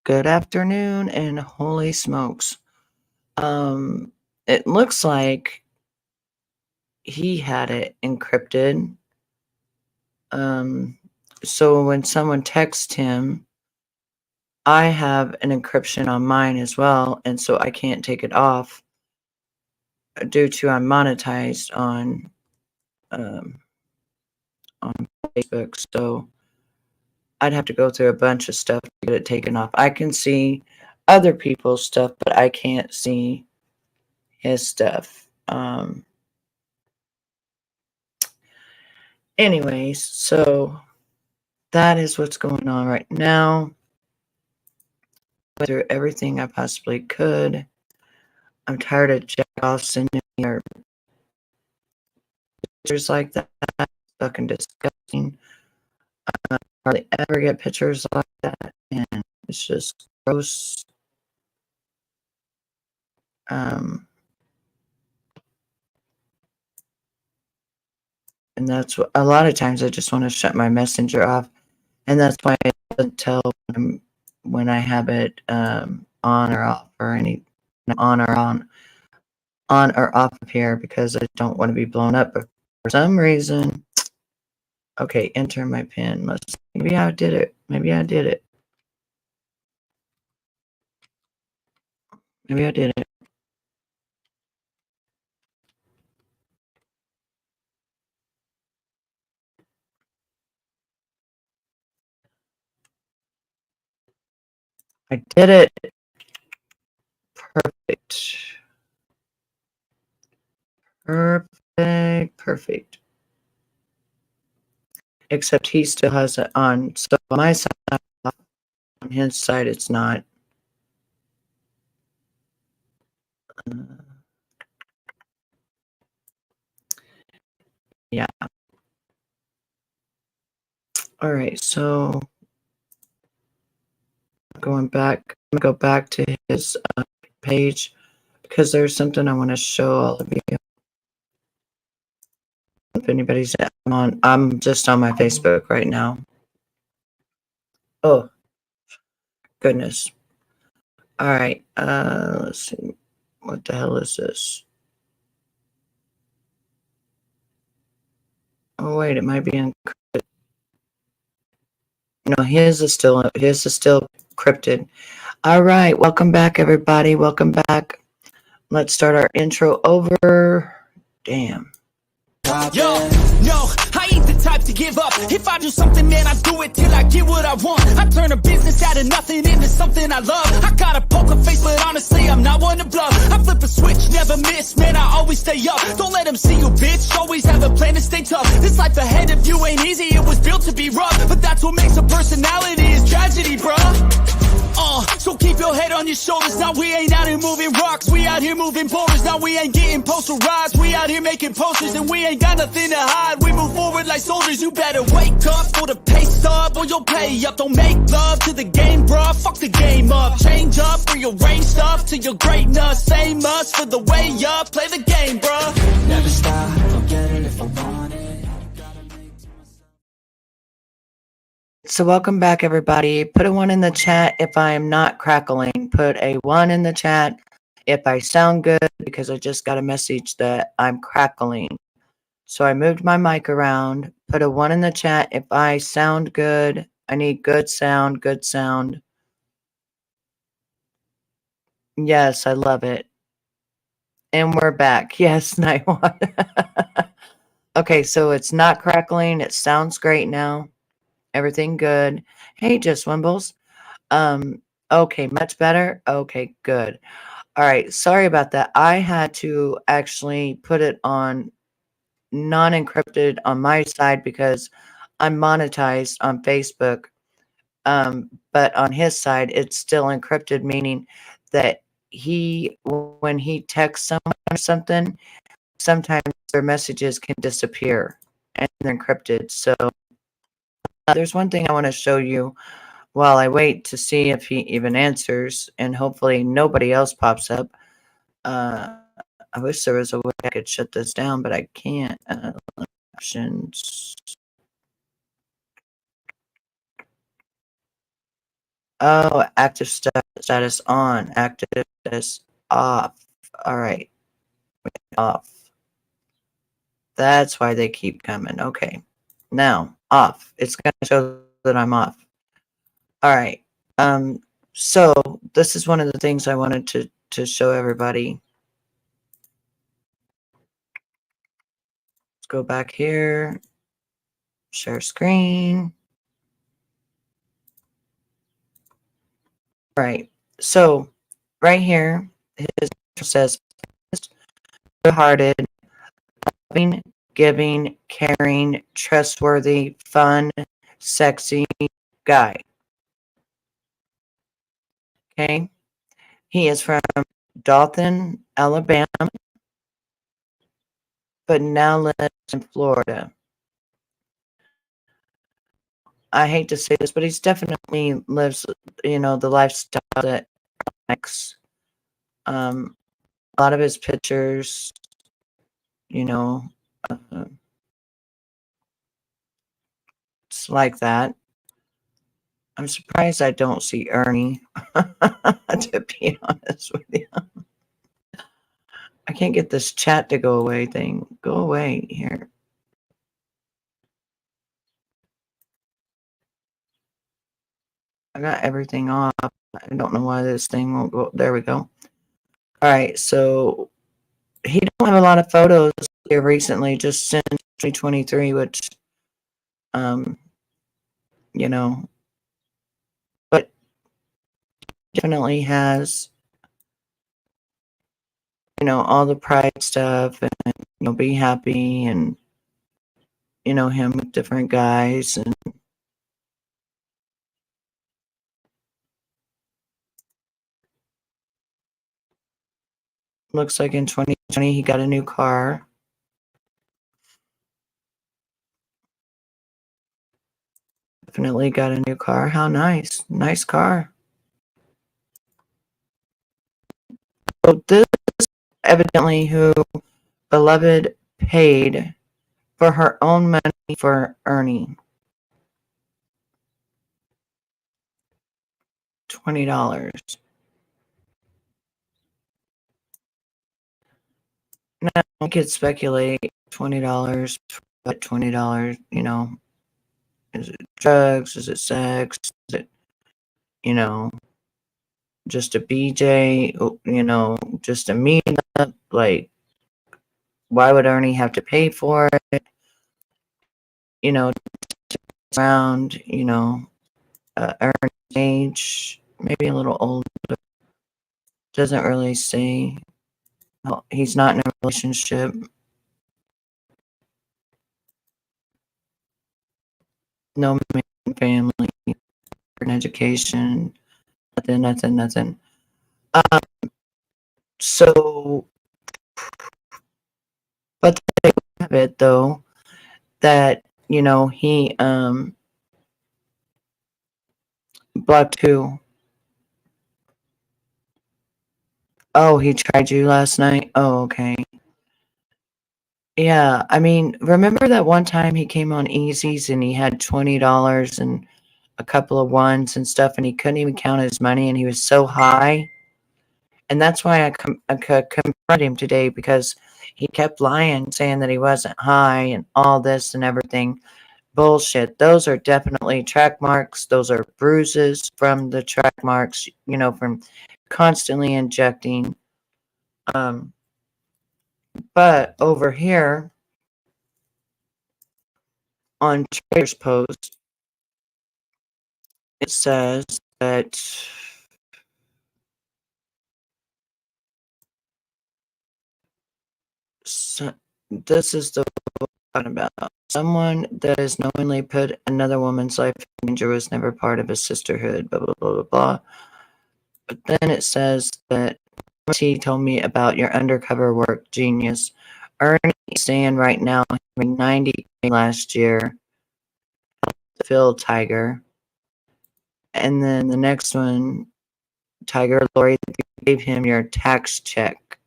Good afternoon, and holy smokes. Um, it looks like he had it encrypted. Um, so when someone texts him, I have an encryption on mine as well, and so I can't take it off due to I'm monetized um, on Facebook. So I'd have to go through a bunch of stuff to get it taken off. I can see other people's stuff, but I can't see his stuff. Anyways, so that is what's going on right now. Went through everything I possibly could. I'm tired of Jack off sending me their pictures like that. It's fucking disgusting. I hardly ever get pictures like that, and it's just gross. Um, and that's what a lot of times I just want to shut my messenger off, and that's why I don't tell when I have it on or off or any on or on or off of here because I don't want to be blown up. But for some reason, okay, enter my PIN. Maybe I did it. Maybe I did it. Maybe I did it. I did it. Perfect. Perfect. Except he still has it on. So on my side, on his side, it's not. Yeah. All right. So going back, I'm gonna go back to his page because there's something I want to show all of you. If anybody's on, I'm just on my Facebook right now. Oh, goodness. All right. Let's see. What the hell is this? Oh wait, it might be encrypted. No, his is still encrypted. All right, welcome back, everybody. Welcome back. Let's start our intro over. Damn. Yo, no, I ain't the type to give up. If I do something, man, I do it till I get what I want. I turn a business out of nothing into something I love. I got a poker face, but honestly, I'm not one to bluff. I flip a switch, never miss, man, I always stay up. Don't let them see you, bitch, always have a plan to stay tough. This life ahead of you ain't easy, it was built to be rough. But that's what makes a personality is tragedy, bruh. So keep your head on your shoulders. Now we ain't out here moving rocks, we out here moving boulders. Now we ain't getting posterized, we out here making posters. And we ain't got nothing to hide, we move forward like soldiers. You better wake up for the pay stub or you'll pay up. Don't make love to the game, bruh, fuck the game up. Change up, rearrange stuff to your greatness. Same us for the way up, play the game, bruh. Never stop, I'll get it if I want it. So welcome back, everybody. Put a 1 in the chat if I am not crackling. Put a 1 in the chat if I sound good, because I just got a message that I'm crackling. So I moved my mic around. Put a 1 in the chat if I sound good. I need good sound, good sound. Yes, I love it. And we're back. Yes, night one. Okay, so it's not crackling. It sounds great now. Everything good. Hey, Just Wimbles. Okay, much better. Okay, good. All right, sorry about that. I had to actually put it on non-encrypted on my side because I'm monetized on Facebook. But on his side, it's still encrypted, meaning that when he texts someone or something, sometimes their messages can disappear and they're encrypted. So there's one thing I want to show you while I wait to see if he even answers, and hopefully nobody else pops up. I wish there was a way I could shut this down, but I can't. Options. Oh, active status on, active status off. All right, off. That's why they keep coming. Okay, now off. It's going to show that I'm off. All right. So this is one of the things I wanted to show everybody. Let's go back here. Share screen. All right. So right here, his says hearted, loving, giving, caring, trustworthy, fun, sexy guy. Okay. He is from Dothan, Alabama, but now lives in Florida. I hate to say this, but he's definitely lives, the lifestyle that likes. A lot of his pictures, you know, uh, it's like that. I'm surprised I don't see Ernie, to be honest with you. I can't get this chat to go away thing. Go away here. I got everything off. I don't know why this thing won't go. There we go. All right, so he don't have a lot of photos here recently, just since 2023, which, you know, but definitely has, all the pride stuff and, be happy and, him with different guys and looks like in 2020 he got a new car. Definitely got a new car. How nice. Nice car. So this is evidently who Beloved paid for her own money for Ernie. $20. Now we could speculate $20, but $20, is it drugs? Is it sex? Is it, you know, just a BJ? Just a meetup? Like, why would Ernie have to pay for it? Around, Ernie's age, maybe a little older. Doesn't really say. Well, he's not in a relationship. No family, an education, nothing. So, but they have it though that he blocked who? Oh, he tried you last night. Oh, okay. Yeah, I mean, remember that one time he came on Easy's and he had $20 and a couple of ones and stuff, and he couldn't even count his money, and he was so high. And that's why I confronted him today, because he kept lying, saying that he wasn't high and all this and everything. Bullshit. Those are definitely track marks. Those are bruises from the track marks, from constantly injecting. But over here on Trader's Post, it says that this is the about someone that has knowingly put another woman's life in danger was never part of a sisterhood, blah, blah, blah, blah, blah. But then it says that T told me about your undercover work, genius. Ernie saying right now, 90K last year, Phil Tiger. And then the next one, Tiger Lori gave him your tax check.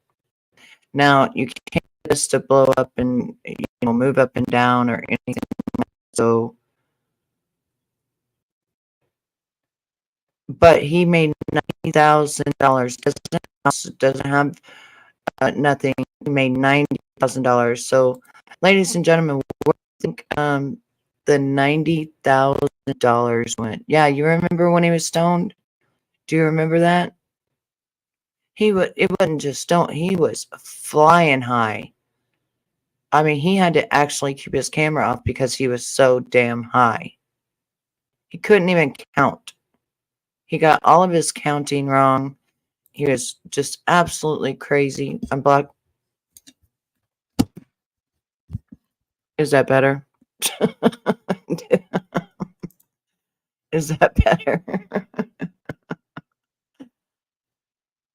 Now, you can't get this to blow up and move up and down or anything. So, but he made $90,000. Doesn't have nothing. He made $90,000. So, ladies and gentlemen, where do you think the $90,000 went? Yeah, you remember when he was stoned? Do you remember that? It wasn't just stoned. He was flying high. I mean, he had to actually keep his camera off because he was so damn high. He couldn't even count. He got all of his counting wrong. He was just absolutely crazy. I'm blocked. Is that better? Is that better?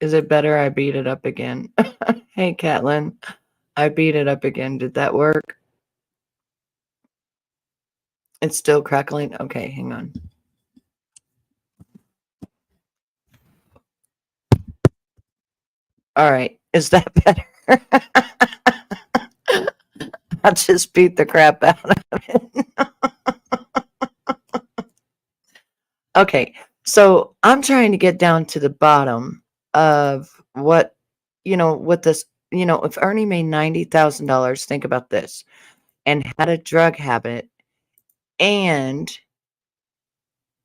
Is it better? I beat it up again. Hey, Catlin. I beat it up again. Did that work? It's still crackling? Okay, hang on. All right. Is that better? I just beat the crap out of it. Okay. So I'm trying to get down to the bottom of what, what this, if Ernie made $90,000, think about this, and had a drug habit, and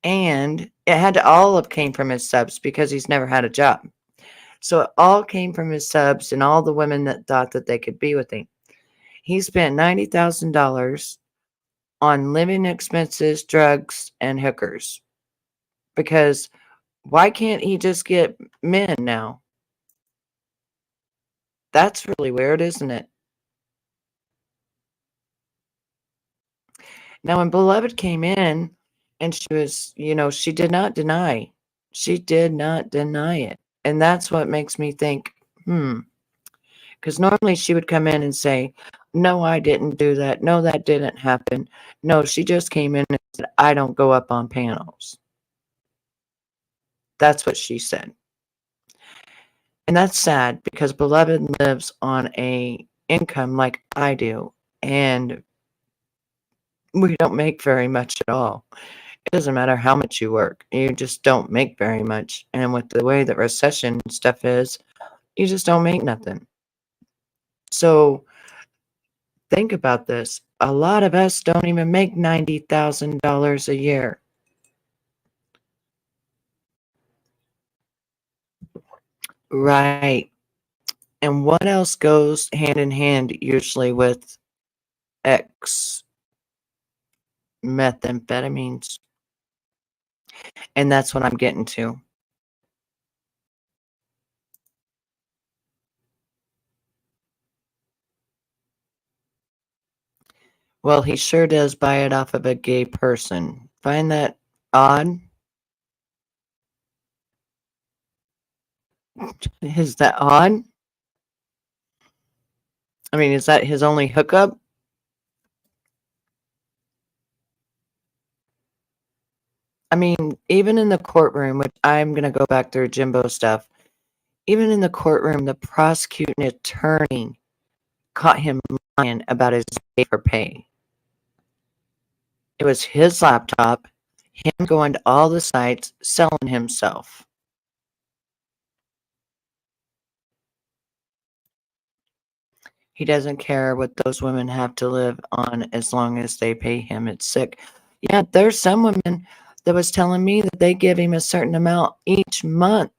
it had to all have came from his subs because he's never had a job. So it all came from his subs and all the women that thought that they could be with him. He spent $90,000 on living expenses, drugs, and hookers. Because why can't he just get men now? That's really weird, isn't it? Now, when Beloved came in and she was, she did not deny. She did not deny it. And that's what makes me think, because normally she would come in and say, no, I didn't do that. No, that didn't happen. No, she just came in and said, I don't go up on panels. That's what she said. And that's sad because Beloved lives on a income like I do. And we don't make very much at all. It doesn't matter how much you work. You just don't make very much. And with the way that recession stuff is, you just don't make nothing. So think about this. A lot of us don't even make $90,000 a year. Right. And what else goes hand in hand usually with X methamphetamines? And that's what I'm getting to. Well, he sure does buy it off of a gay person. Find that odd? Is that odd? I mean, is that his only hookup? I mean, even in the courtroom, which I'm going to go back through Jimbo stuff, even in the courtroom, the prosecuting attorney caught him lying about his pay for pay. It was his laptop, him going to all the sites, selling himself. He doesn't care what those women have to live on as long as they pay him. It's sick. Yeah, there's some women that was telling me that they give him a certain amount each month.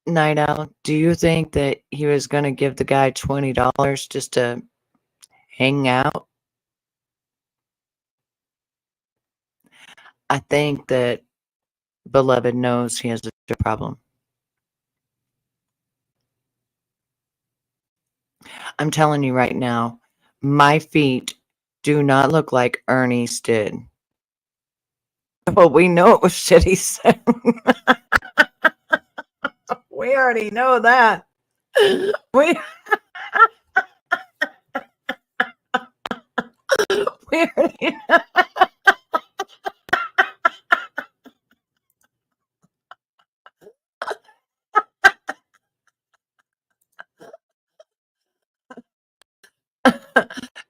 Night Owl, do you think that he was going to give the guy $20 just to hang out? I think that Beloved knows he has a problem. I'm telling you right now, my feet do not look like Ernie's did. Well, we know it was shitty. We already know that. We we already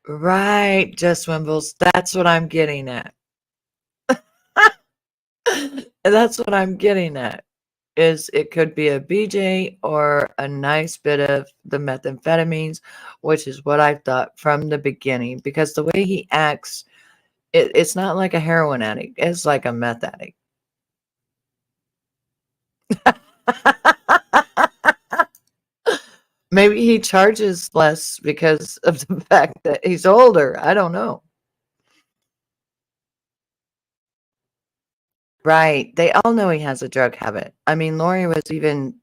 Right, Just Wimbles. That's what I'm getting at. And that's what I'm getting at. Is it could be a BJ or a nice bit of the methamphetamines, which is what I thought from the beginning. Because the way he acts, it's not like a heroin addict. It's like a meth addict. Maybe he charges less because of the fact that he's older. I don't know. Right. They all know he has a drug habit. I mean, Lori was even,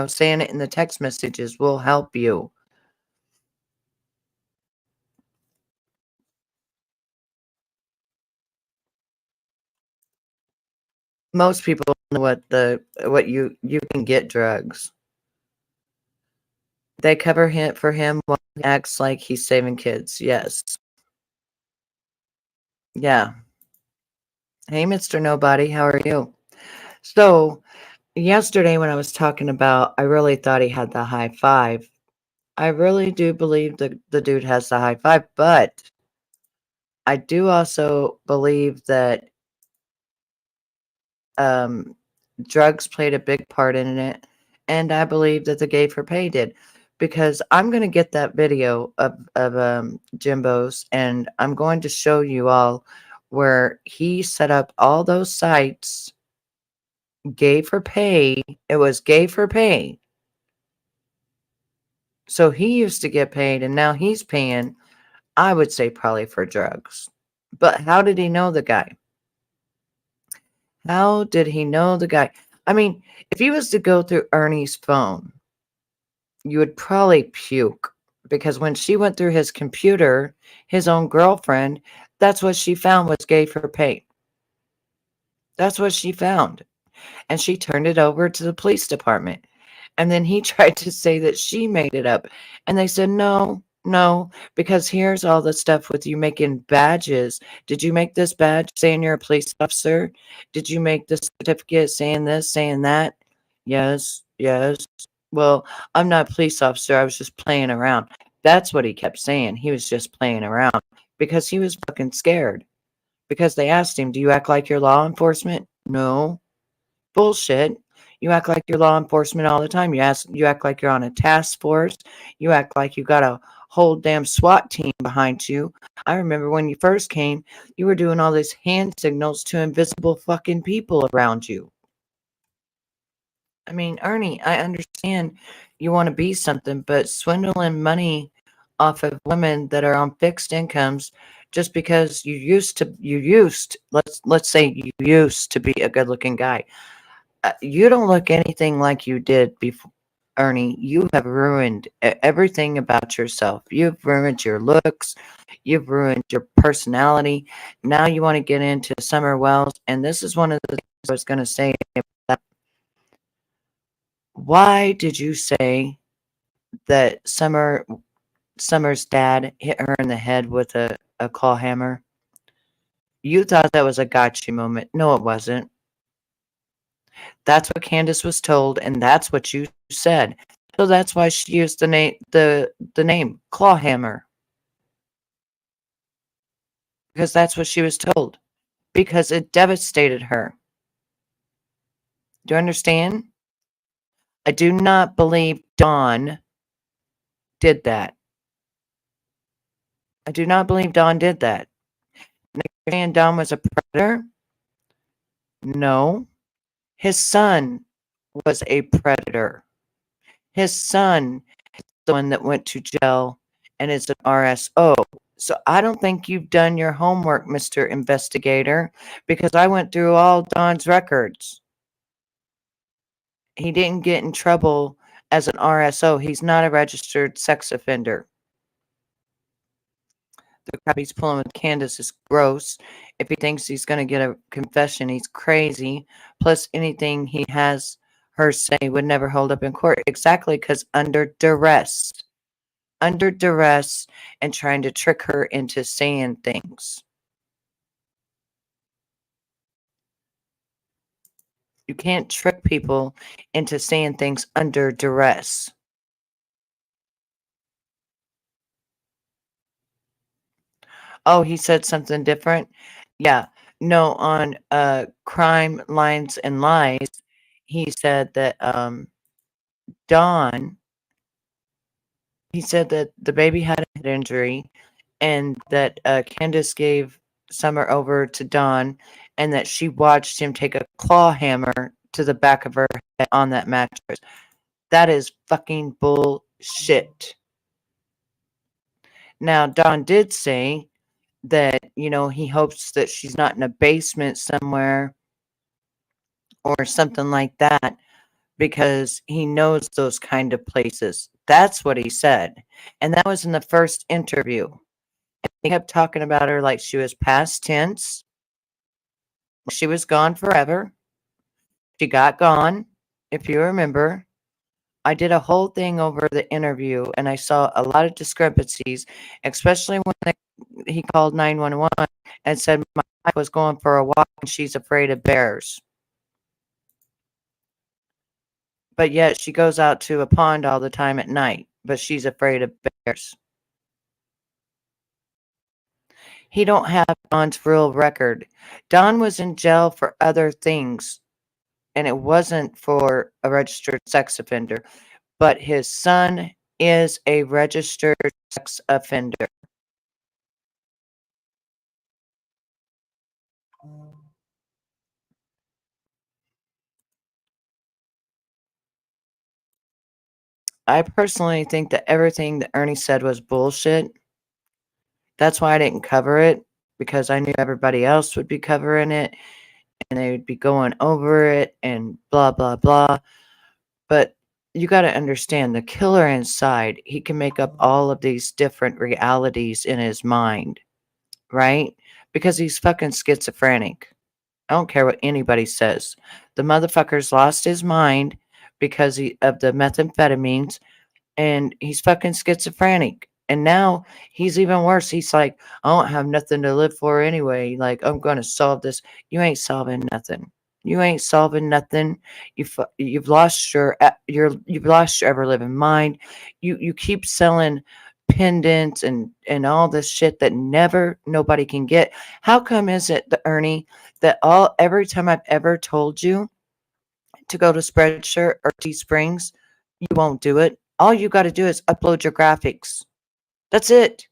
saying it in the text messages, will help you. Most people know what you can get drugs. They cover him for him while he acts like he's saving kids. Yes. Yeah. Hey, Mr. Nobody, how are you? So, yesterday when I was talking about, I really thought he had the high five. I really do believe the dude has the high five, but I do also believe that um, drugs played a big part in it, and I believe that the gay for pay did, because I'm going to get that video of Jimbo's, and I'm going to show you all where he set up all those sites, gay for pay. It was gay for pay. So he used to get paid, and now he's paying, I would say probably for drugs. But how did he know the guy? How did he know the guy? I mean, if he was to go through Ernie's phone, you would probably puke, because when she went through his computer, his own girlfriend, that's what she found was gay for pay. That's what she found. And she turned it over to the police department. And then he tried to say that she made it up. And they said, no, no, because here's all the stuff with you making badges. Did you make this badge saying you're a police officer? Did you make this certificate saying this, saying that? Yes, yes. Well, I'm not a police officer. I was just playing around. That's what he kept saying. He was just playing around because he was fucking scared. Because they asked him, do you act like you're law enforcement? No. Bullshit. You act like you're law enforcement all the time. You act like you're on a task force. You act like you got a whole damn SWAT team behind you. I remember when you first came, you were doing all these hand signals to invisible fucking people around you. I mean, Ernie, I understand you want to be something, but swindling money off of women that are on fixed incomes just because let's say you used to be a good looking guy. You don't look anything like you did before, Ernie. You have ruined everything about yourself. You've ruined your looks. You've ruined your personality. Now you want to get into Summer Wells, and this is one of the things I was going to say. Why did you say that Summer's dad hit her in the head with a claw hammer? You thought that was a gotcha moment. No, it wasn't. That's what Candace was told, and that's what you said. So that's why she used the name Clawhammer, because that's what she was told. Because it devastated her. Do you understand? I do not believe Dawn did that. I do not believe Dawn did that. And Dawn was a predator? No. His son was a predator. His son is the one that went to jail and is an RSO. So I don't think you've done your homework, Mr. Investigator, because I went through all Don's records. He didn't get in trouble as an RSO. He's not a registered sex offender. The crap he's pulling with Candace is gross. If he thinks he's going to get a confession, he's crazy. Plus, anything he has her say would never hold up in court. Exactly, because under duress, and trying to trick her into saying things. You can't trick people into saying things under duress. Oh, he said something different? Yeah. No, on Crime, Lines, and Lies, he said that Dawn, he said that the baby had a head injury and that Candace gave Summer over to Dawn and that she watched him take a claw hammer to the back of her head on that mattress. That is fucking bullshit. Now, Dawn did say that, he hopes that she's not in a basement somewhere or something like that because he knows those kind of places. That's what he said. And that was in the first interview. And he kept talking about her like she was past tense. She was gone forever. She got gone, if you remember. I did a whole thing over the interview and I saw a lot of discrepancies, especially when he called 911 and said my wife was going for a walk and she's afraid of bears. But yet she goes out to a pond all the time at night, but she's afraid of bears. He don't have Don's real record. Don was in jail for other things, and it wasn't for a registered sex offender. But his son is a registered sex offender. I personally think that everything that Ernie said was bullshit. That's why I didn't cover it, because I knew everybody else would be covering it and they would be going over it and blah, blah, blah. But you got to understand the killer inside, he can make up all of these different realities in his mind, right? Because he's fucking schizophrenic. I don't care what anybody says. The motherfucker's lost his mind because of the methamphetamines and he's fucking schizophrenic. And now he's even worse. He's like, I don't have nothing to live for anyway. Like, I'm going to solve this. You ain't solving nothing. You ain't solving nothing. You've lost you've lost your ever living mind. You keep selling pendants and all this shit that never nobody can get. How come is it, the Ernie, that every time I've ever told you to go to Spreadshirt or Teesprings, you won't do it? All you got to do is upload your graphics. That's it.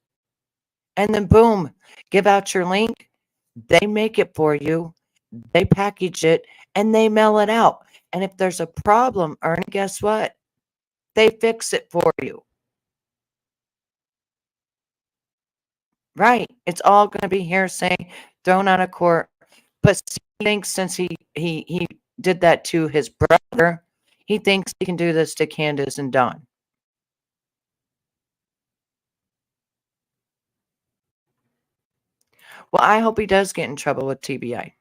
And then boom, give out your link. They make it for you. They package it and they mail it out. And if there's a problem, Ernie, guess what? They fix it for you. Right. It's all going to be hearsay, thrown out of court. But he thinks since he did that to his brother, he thinks he can do this to Candace and Don. Well, I hope he does get in trouble with TBI.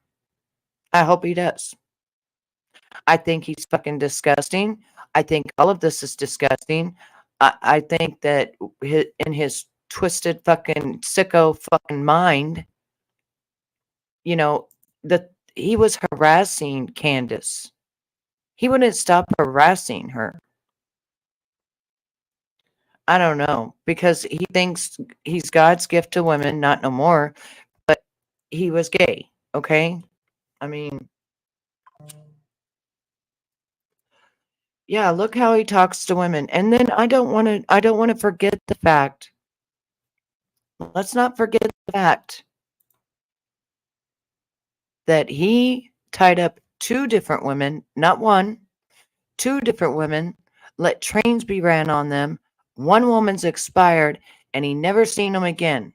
I hope he does. I think he's fucking disgusting. I think all of this is disgusting. I think that in his twisted fucking sicko fucking mind, you know, that he was harassing Candace. He wouldn't stop harassing her. I don't know, because he thinks he's God's gift to women, not no more, but he was gay, okay? I mean, yeah, look how he talks to women. And then I don't want to forget the fact. Let's not forget the fact that he tied up two different women, not one, two different women, let trains be ran on them. One woman's expired and he never seen them again.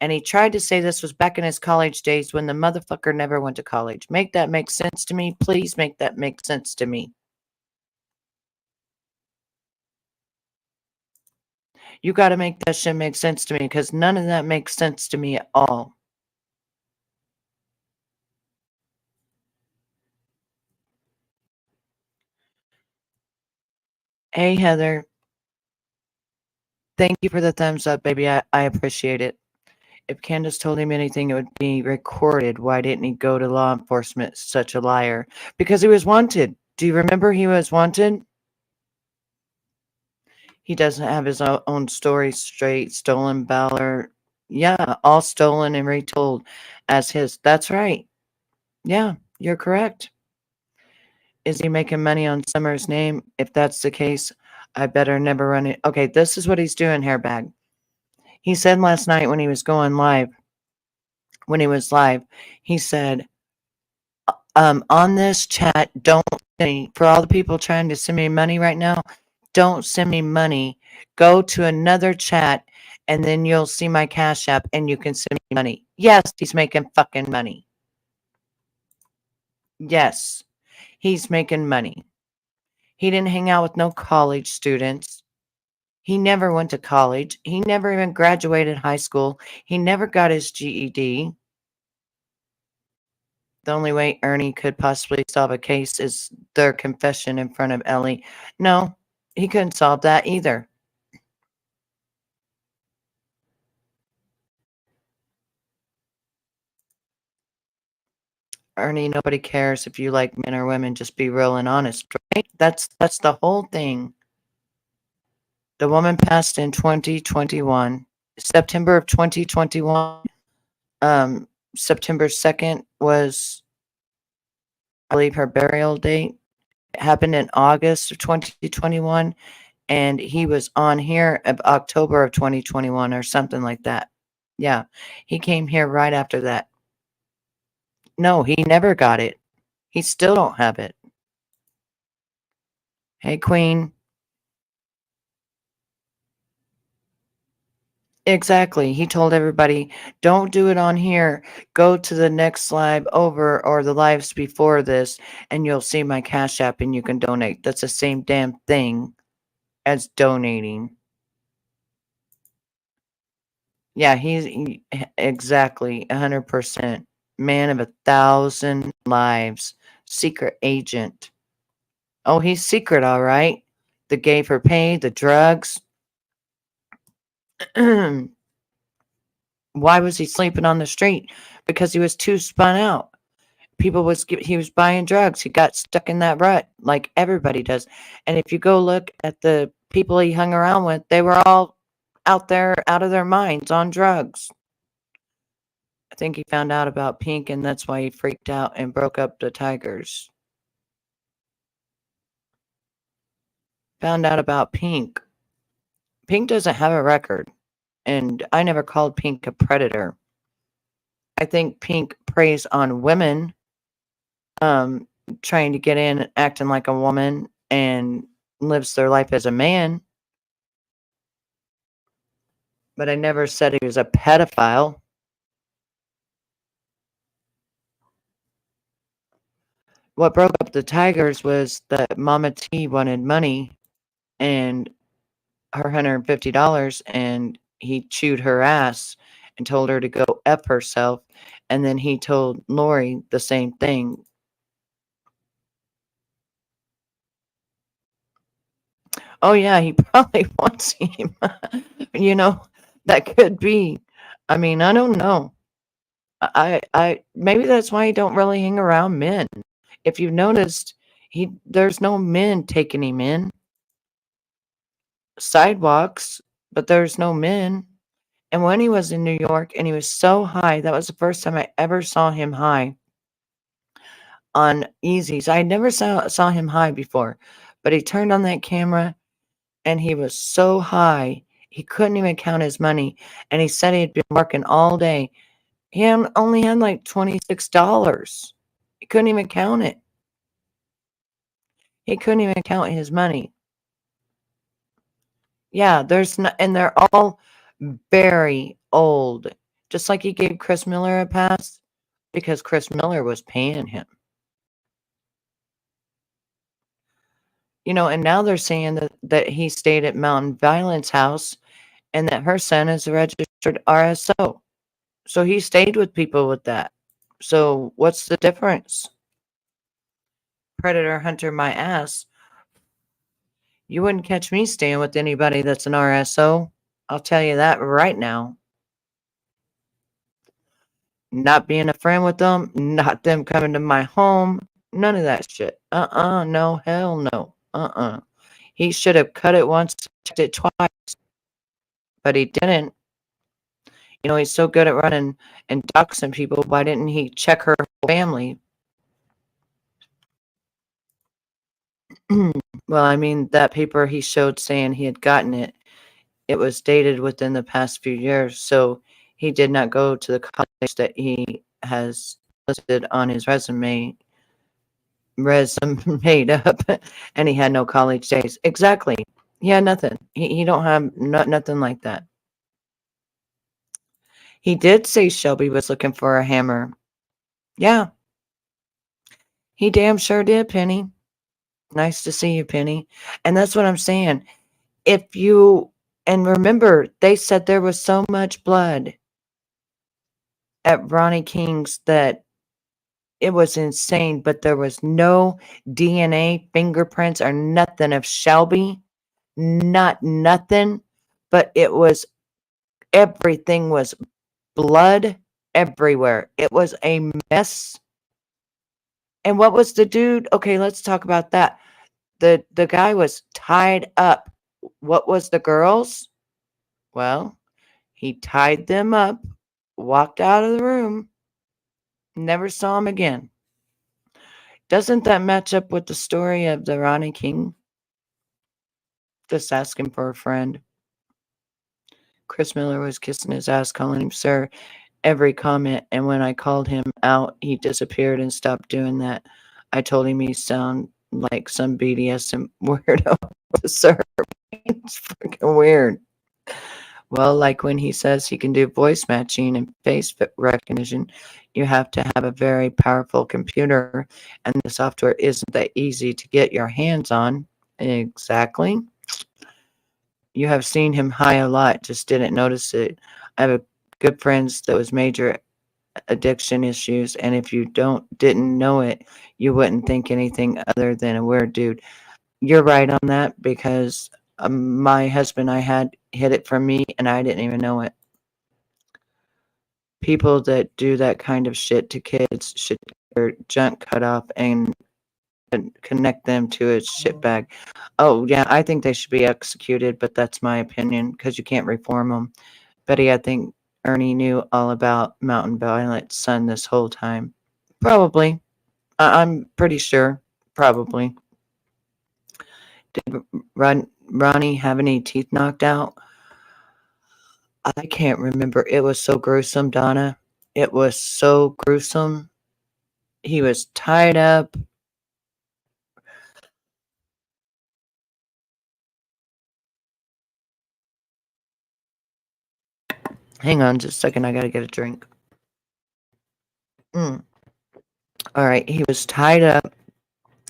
And he tried to say this was back in his college days when the motherfucker never went to college. Make that make sense to me? Please make that make sense to me. You got to make that shit make sense to me because none of that makes sense to me at all. Hey, Heather. Thank you for the thumbs up, baby. I appreciate it. If Candace told him anything, it would be recorded. Why didn't he go to law enforcement? Such a liar. Because he was wanted. Do you remember he was wanted? He doesn't have his own story straight. Stolen valor. Yeah, all stolen and retold as his. That's right. Yeah, you're correct. Is he making money on Summer's name? If that's the case, I better never run it. Okay, this is what he's doing, Hairbag. He said last night when he was going live, when he was live, he said, on this chat, don't for all the people trying to send me money right now, don't send me money. Go to another chat and then you'll see my Cash App and you can send me money. Yes, he's making fucking money. Yes, he's making money. He didn't hang out with no college students. He never went to college. He never even graduated high school. He never got his GED. The only way Ernie could possibly solve a case is their confession in front of Ellie. No, he couldn't solve that either. Ernie, nobody cares if you like men or women. Just be real and honest, right? That's the whole thing. The woman passed in 2021, September of 2021. September 2nd was, I believe, her burial date. It happened in August of 2021, and he was on here of October of 2021 or something like that. Yeah, he came here right after that. No, he never got it. He still don't have it. Hey, Queen. Exactly. He told everybody, don't do it on here. Go to the next live over or the lives before this, and you'll see my Cash App and you can donate. That's the same damn thing as donating. Yeah, exactly 100%. Man of 1,000 lives. Secret agent. Oh, he's secret, all right. The gay for pay, the drugs. Why was he sleeping on the street? Because he was too spun out. He was buying drugs. He got stuck in that rut like everybody does. And if you go look at the people he hung around with, they were all out there out of their minds on drugs. I think he found out about Pink and that's why he freaked out and broke up the Tigers. Found out about Pink. Pink doesn't have a record, and I never called Pink a predator. I think Pink preys on women um, trying to get in and acting like a woman and lives their life as a man. But I never said he was a pedophile. What broke up the Tigers was that Mama T wanted money and her $150, and he chewed her ass and told her to go F herself. And then he told Lori the same thing. Oh, yeah, he probably wants him. You know, that could be. I mean, I don't know. Maybe that's why he don't really hang around men. If you've noticed, there's no men taking him in. Sidewalks, but there's no men. And when he was in New York and he was so high, that was the first time I ever saw him high on Easies. I never saw him high before, but he turned on that camera and he was so high, he couldn't even count his money. And he said he had been working all day. He only had like $26. He couldn't even count it. He couldn't even count his money. Yeah, there's not, and they're all very old. Just like he gave Chris Miller a pass because Chris Miller was paying him. You know, and now they're saying that he stayed at Mountain Violence House and that her son is a registered RSO. So he stayed with people with that. So what's the difference? Predator hunter my ass. You wouldn't catch me staying with anybody that's an RSO. I'll tell you that right now. Not being a friend with them, not them coming to my home, none of that shit. No, hell no. He should have cut it once, checked it twice, but he didn't. You know, he's so good at running and doxing people. Why didn't he check her whole family? Well, I mean, that paper he showed saying he had gotten it, it was dated within the past few years, so he did not go to the college that he has listed on his resume up, and he had no college days. Exactly. He had nothing. He don't have nothing like that. He did say Shelby was looking for a hammer. Yeah, he damn sure did, Penny. Nice to see you, Penny. And that's what I'm saying. If you, and remember, they said there was so much blood at Ronnie King's that it was insane, but there was no DNA, fingerprints, or nothing of Shelby. Not nothing, but it was everything was blood everywhere. It was a mess. And what was the dude? Okay, let's talk about that. The guy was tied up. What was the girls? Well, he tied them up, walked out of the room, never saw him again. Doesn't that match up with the story of the Ronnie King? Just asking for a friend. Chris Miller was kissing his ass, calling him sir every comment, and when I called him out, he disappeared and stopped doing that. I told him he sound like some BDSM weirdo. Sir, it's freaking weird. Well, like when he says he can do voice matching and face recognition, you have to have a very powerful computer, and the software isn't that easy to get your hands on. Exactly. You have seen him high a lot, just didn't notice it. I have a good friends that was major addiction issues, and if you didn't know it, you wouldn't think anything other than a weird dude. You're right on that because my husband I had hid it from me, and I didn't even know it. People that do that kind of shit to kids should get their junk cut off and connect them to a shit bag. Oh yeah, I think they should be executed, but that's my opinion because you can't reform them. Betty, I think Ernie knew all about Mountain Violet's son this whole time. Probably. I'm pretty sure. Probably. Did Ronnie have any teeth knocked out? I can't remember. It was so gruesome, Donna. It was so gruesome. He was tied up. Hang on just a second. I got to get a drink. Mm. All right. He was tied up.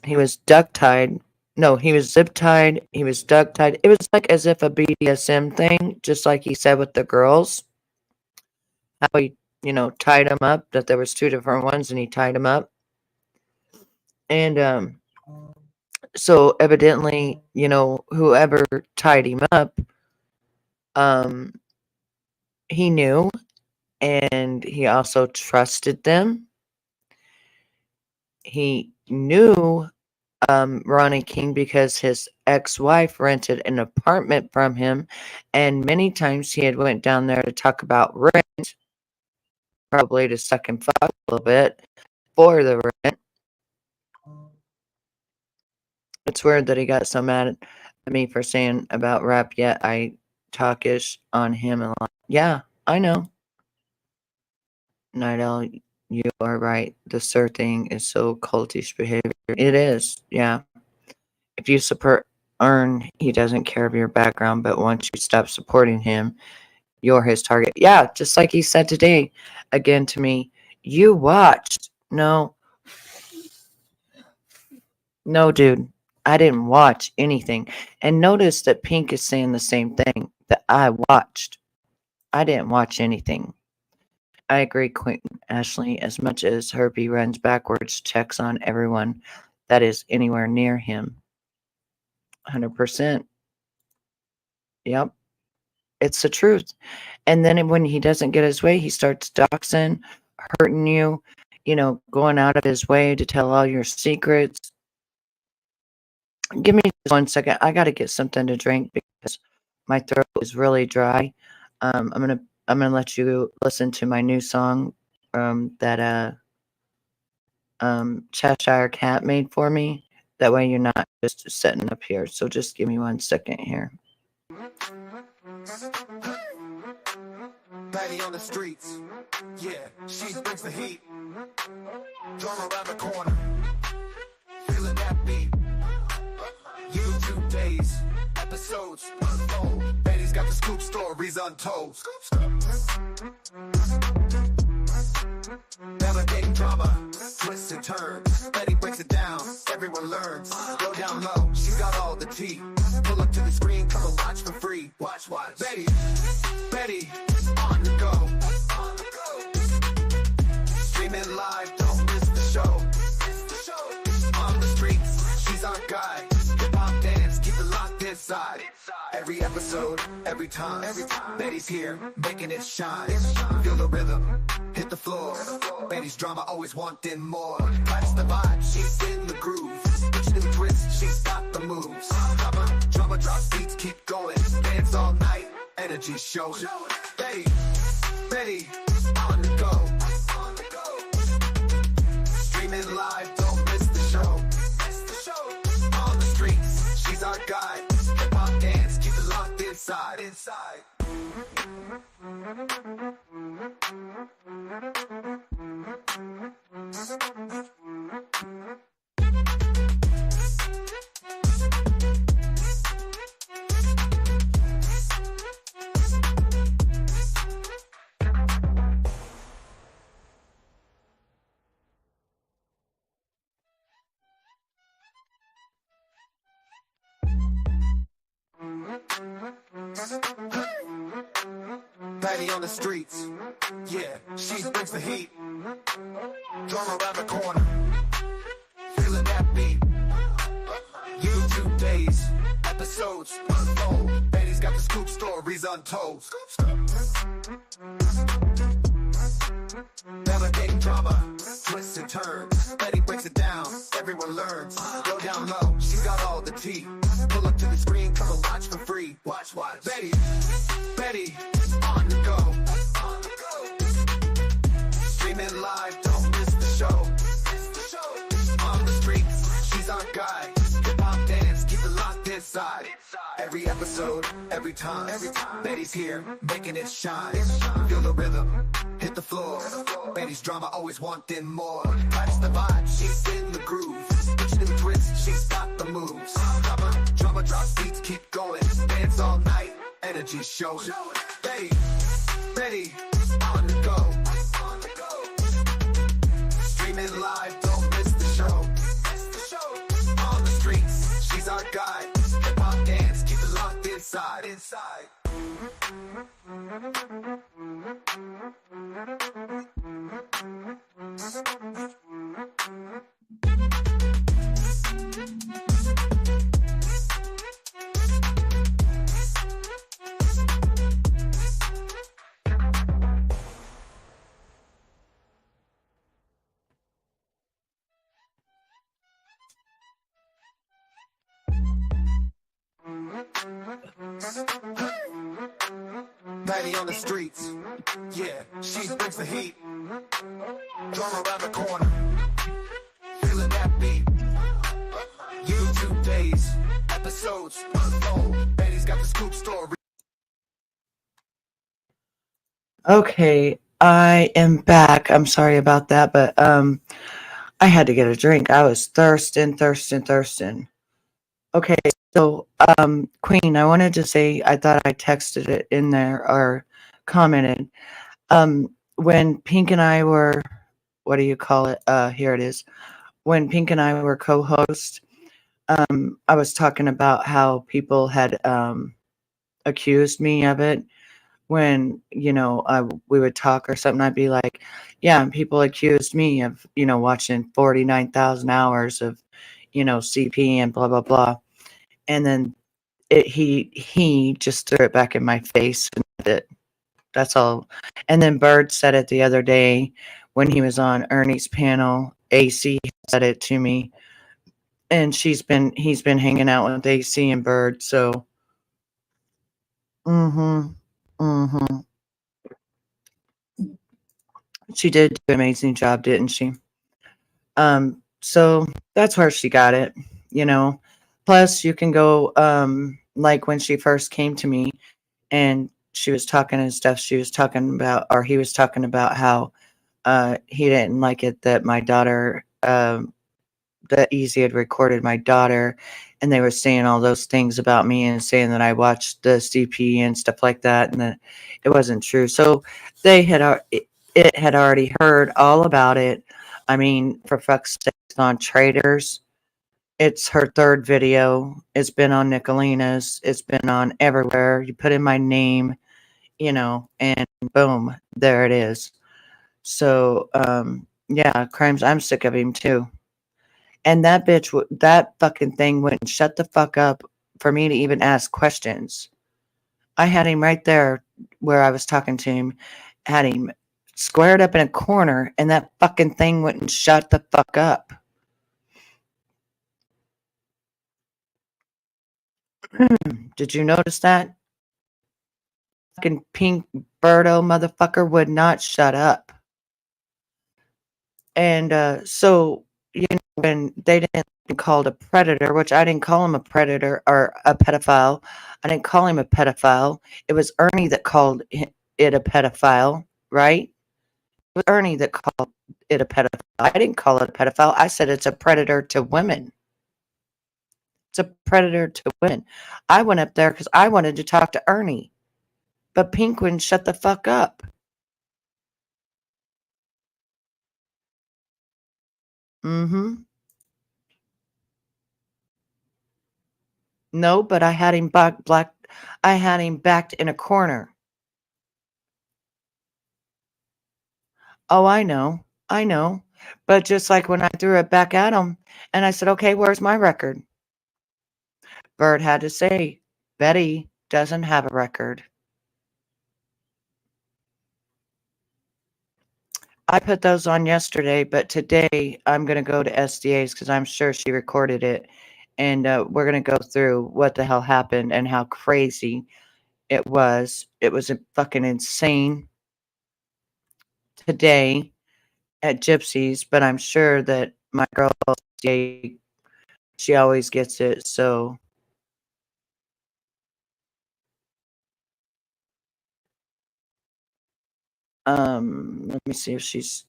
He was duct tied. No, he was zip tied. He was duct tied. It was like as if a BDSM thing, just like he said with the girls. How he, tied them up. That there was two different ones, and he tied them up. And so evidently, whoever tied him up, um, he knew, and he also trusted them. He knew Ronnie King because his ex-wife rented an apartment from him, and many times he had went down there to talk about rent, probably to suck and fuck a little bit for the rent. It's weird that he got so mad at me for saying about rap, yet I talkish on him a lot. Yeah, I know. Night Owl, you are right. The sir thing is so cultish behavior. It is, yeah. If you support Earn, he doesn't care of your background, but once you stop supporting him, you're his target. Yeah, just like he said today again to me, you watched. No, dude, I didn't watch anything. And notice that Pink is saying the same thing that I watched. I didn't watch anything. I agree, Quentin Ashley, as much as Herbie runs backwards, checks on everyone that is anywhere near him. 100%. Yep. It's the truth. And then when he doesn't get his way, he starts doxing, hurting you, going out of his way to tell all your secrets. Give me just 1 second. I got to get something to drink because my throat is really dry. I'm gonna let you listen to my new song that Cheshire Cat made for me. That way you're not just sitting up here. So just give me 1 second here. Betty on the streets, yeah, she brings the heat. Drum around the corner, feeling that beat. YouTube days, episodes unfold. Betty's got the scoop, stories untold. Navigating drama, twists and turns. Betty breaks it down, everyone learns. Go down low, she's got all the tea. Pull up to the screen, come and watch for free. Watch. Betty, on the go. Streaming live, don't miss the show. On the streets, she's our guide. Hip-hop dance, keep it locked inside. Every episode, every time, Betty's here, making it shine. Feel the rhythm, hit the floor. Betty's drama, always wanting more. Catch the vibe, she's in the groove. Each new twist, she's got the moves. Drama drops beats, keep going. Dance all night, energy showing. Betty, on the go. Streaming live, don't miss the show. On the streets, she's our guide. Hip-hop dance, keep it locked inside. Betty on the streets, yeah, she brings the heat. Drum around the corner, feeling that beat. YouTube days, episodes unfold. Betty's got the scoop, stories untold. Navigating drama, twists and turns. Betty breaks it down, everyone learns. Go down low, she's got all the tea. Pull up to the screen, come and watch for free. Watch. Betty, on the go. Streaming live, don't miss the show. On the streets, she's our guide. Hip-hop dance, keep it locked inside. Every episode, every time, Betty's here, making it shine. Feel the rhythm, hit the floor. Betty's drama, always wanting more. Catch the vibe, she's in the groove. Each new twist, she's got the moves. Drama drops beats, keep going. Dance all night, energy showing. Betty, on the go. Streaming live, don't miss the show. On the streets, she's our guide. Hip-hop dance, keep it locked inside. Betty on the streets, yeah, she brings the heat. Drum around the corner, feeling that beat. YouTube days, episodes unfold. Betty's got the scoop, story. Okay, I am back. I'm sorry about that, but I had to get a drink. I was thirsting. Okay, so Queen, I wanted to say I thought I texted it in there or commented. When Pink and I were, what do you call it? Here it is. When Pink and I were co-hosts, I was talking about how people had accused me of it. When, we would talk or something, I'd be like, yeah, and people accused me of, watching 49,000 hours of, CP and blah, blah, blah. And then he just threw it back in my face and did it. That's all. And then Bird said it the other day when he was on Ernie's panel. AC said it to me. And he's been hanging out with AC and Bird, so she did do an amazing job, didn't she? So that's where she got it. you know. Plus, you can go, like when she first came to me and she was talking and stuff, she was talking about, or he was talking about how he didn't like it that my daughter, that Easy had recorded my daughter, and they were saying all those things about me and saying that I watched the CP and stuff like that, and that it wasn't true. So they had it had already heard all about it. I mean, for fuck's sake, it's on Traders. It's her third video. It's been on Nicolina's. It's been on everywhere. You put in my name, and boom, there it is. So, yeah, Crimes. I'm sick of him too. And that bitch, that fucking thing wouldn't shut the fuck up for me to even ask questions. I had him right there where I was talking to him, had him squared up in a corner, and that fucking thing wouldn't shut the fuck up. Did you notice that? Fucking pink Birdo motherfucker would not shut up. And so, when they didn't be called a predator, which I didn't call him a predator or a pedophile, I didn't call him a pedophile. It was Ernie that called it a pedophile, right? It was Ernie that called it a pedophile. I didn't call it a pedophile. I said it's a predator to women. It's a predator to women. I went up there because I wanted to talk to Ernie, but Pink wouldn't shut the fuck up. Mm-hmm. No, but I had him I had him backed in a corner. Oh, I know. I know. But just like when I threw it back at him and I said, "Okay, where's my record?" Bird had to say, "Betty doesn't have a record." I put those on yesterday, but today I'm going to go to SDA's because I'm sure she recorded it. And we're going to go through what the hell happened and how crazy it was. It was fucking insane today at Gypsy's, but I'm sure that my girl, she always gets it. So, let me see if she's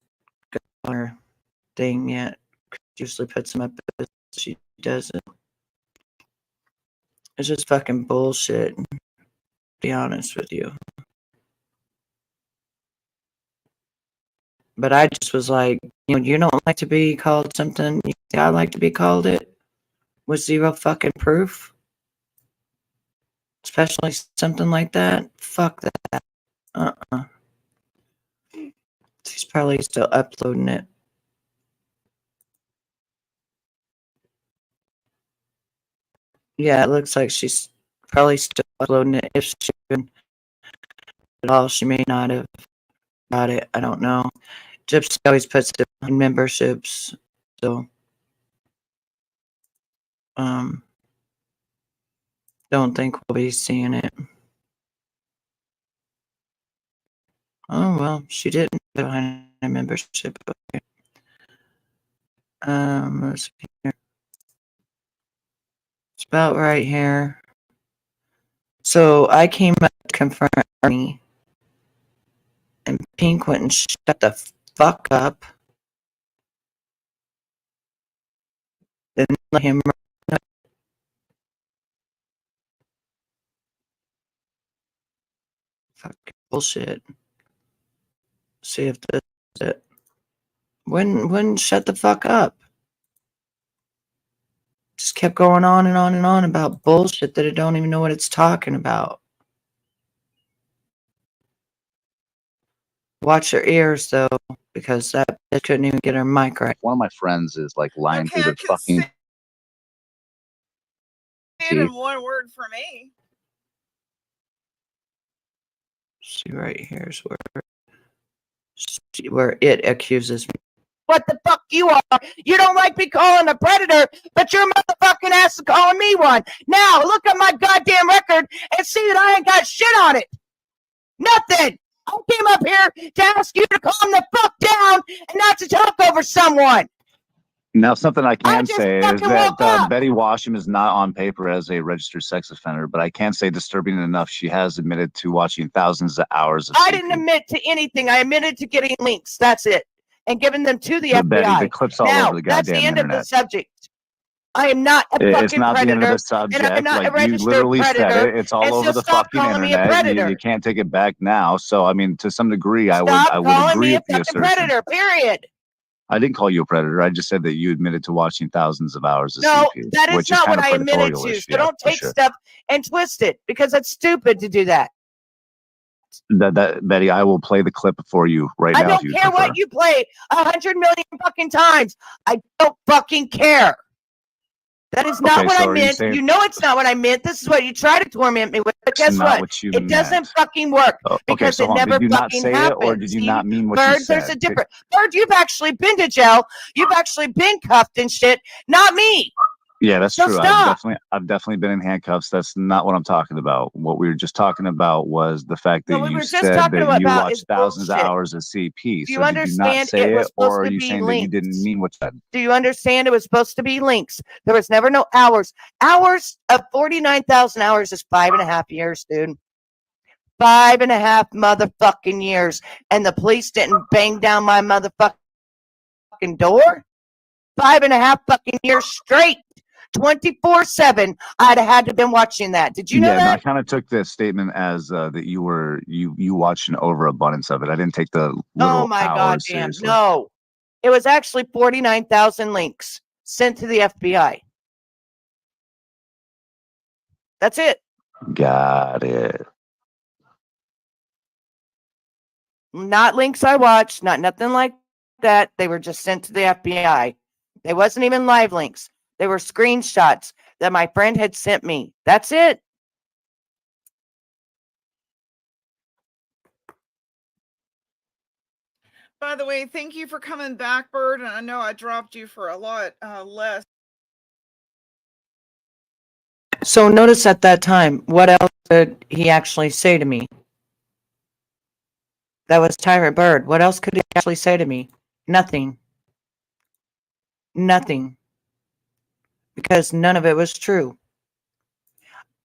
got on her thing yet. She usually puts them up, but she doesn't. It's just fucking bullshit, to be honest with you. But I just was like, you don't like to be called something. You think I like to be called it with zero fucking proof, especially something like that. Fuck that. Uh-uh. She's probably still uploading it. Yeah, it looks like she's probably still uploading it. If she even at all, she may not have got it. I don't know. Gypsy always puts it on memberships, so don't think we'll be seeing it. Oh well, she didn't behind a membership. Okay. Let's see here. It's about right here. So I came up to confront Ernie, and Pink wouldn't shut the fuck up. Didn't let him run up. Fucking bullshit. See if this is it. Wouldn't shut the fuck up. Just kept going on and on and on about bullshit that I don't even know what it's talking about. Watch your ears though, because that bitch couldn't even get her mic right. One of my friends is like lying through the fucking in one word for me. See right here is where it accuses me. What the fuck you are? You don't like me calling a predator, but your motherfucking ass is calling me one. Now look at my goddamn record and see that I ain't got shit on it. Nothing. I came up here to ask you to calm the fuck down and not to talk over someone. Now, something I can just say is fucking that woke up. Betty Washam is not on paper as a registered sex offender, but I can say disturbing enough, she has admitted to watching thousands of hours of I CP. didn't admit to anything. I admitted to getting links. That's it. And giving them to the But Betty, FBI. the clip's all Now, over the that's the goddamn end of the internet. subject. I am not a It's fucking not the end of predator, the subject. and I'm not a Like, you registered literally said predator. it. It's all and over so the stop fucking calling me a internet. You predator. can't take it back now. So, I mean, to some degree, I Stop would calling agree me a with the fucking assertion. predator. Period. I didn't call you a predator. I just said that you admitted to watching thousands of hours of No, CP, that is which not is kind what of I admitted predatorial. to. So don't for take sure. stuff and twist it because it's stupid to do that. That Betty, I will play the clip for you right I now. don't if you care prefer. what you play 100 million fucking times. I don't fucking care. That is not Okay, what so I are you meant. saying- You know it's not what I meant. This is what you try to torment me with. But guess not what? what you It doesn't meant. fucking work Oh, okay, because so it hold on. never Did you not fucking say happens. it, or did you See, not mean what Bird, you said? there's a difference. Bird, you've actually been to jail. You've actually been cuffed and shit. Not me. Yeah, that's So true. stop. I've definitely been in handcuffs. That's not what I'm talking about. What we were just talking about was the fact that What we you were just said talking that you about watched is thousands of bullshit. hours of CP. Do you So did you not understand say it was it, supposed or are to you be saying that you didn't links? mean what you said? Do you understand it was supposed to be links? There was never no hours. Hours of 49,000 hours is 5.5 years, dude. 5.5 motherfucking years. And the police didn't bang down my motherfucking door? 5.5 fucking years straight. 24/7. I'd have had to have been watching that. Did you know Yeah, no, I that? kind of took this statement as that you watched an overabundance of it. I didn't take the Oh literal my hours goddamn. seriously. No. It was actually 49,000 links sent to the FBI. That's it. Got it. Not links I watched, not nothing like that. They were just sent to the FBI. They wasn't even live links. They were screenshots that my friend had sent me. That's it. By the way, thank you for coming back, Bird. And I know I dropped you for a lot less. So notice at that time, what else did he actually say to me? That was Tyrant Bird. What else could he actually say to me? Nothing. Nothing. Because none of it was true.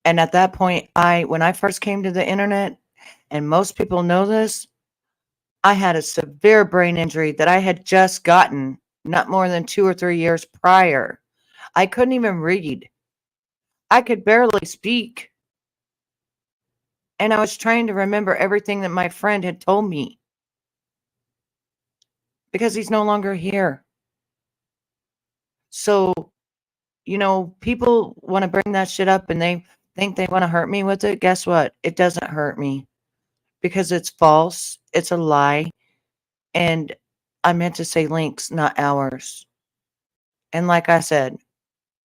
And at that point, when I first came to the internet, and most people know this, I had a severe brain injury that I had just gotten not more than 2 or 3 years prior. I couldn't even read. I could barely speak. And I was trying to remember everything that my friend had told me. Because he's no longer here. So, people want to bring that shit up and they think they want to hurt me with it. Guess what? It doesn't hurt me because it's false. It's a lie. And I meant to say links, not hours. And like I said,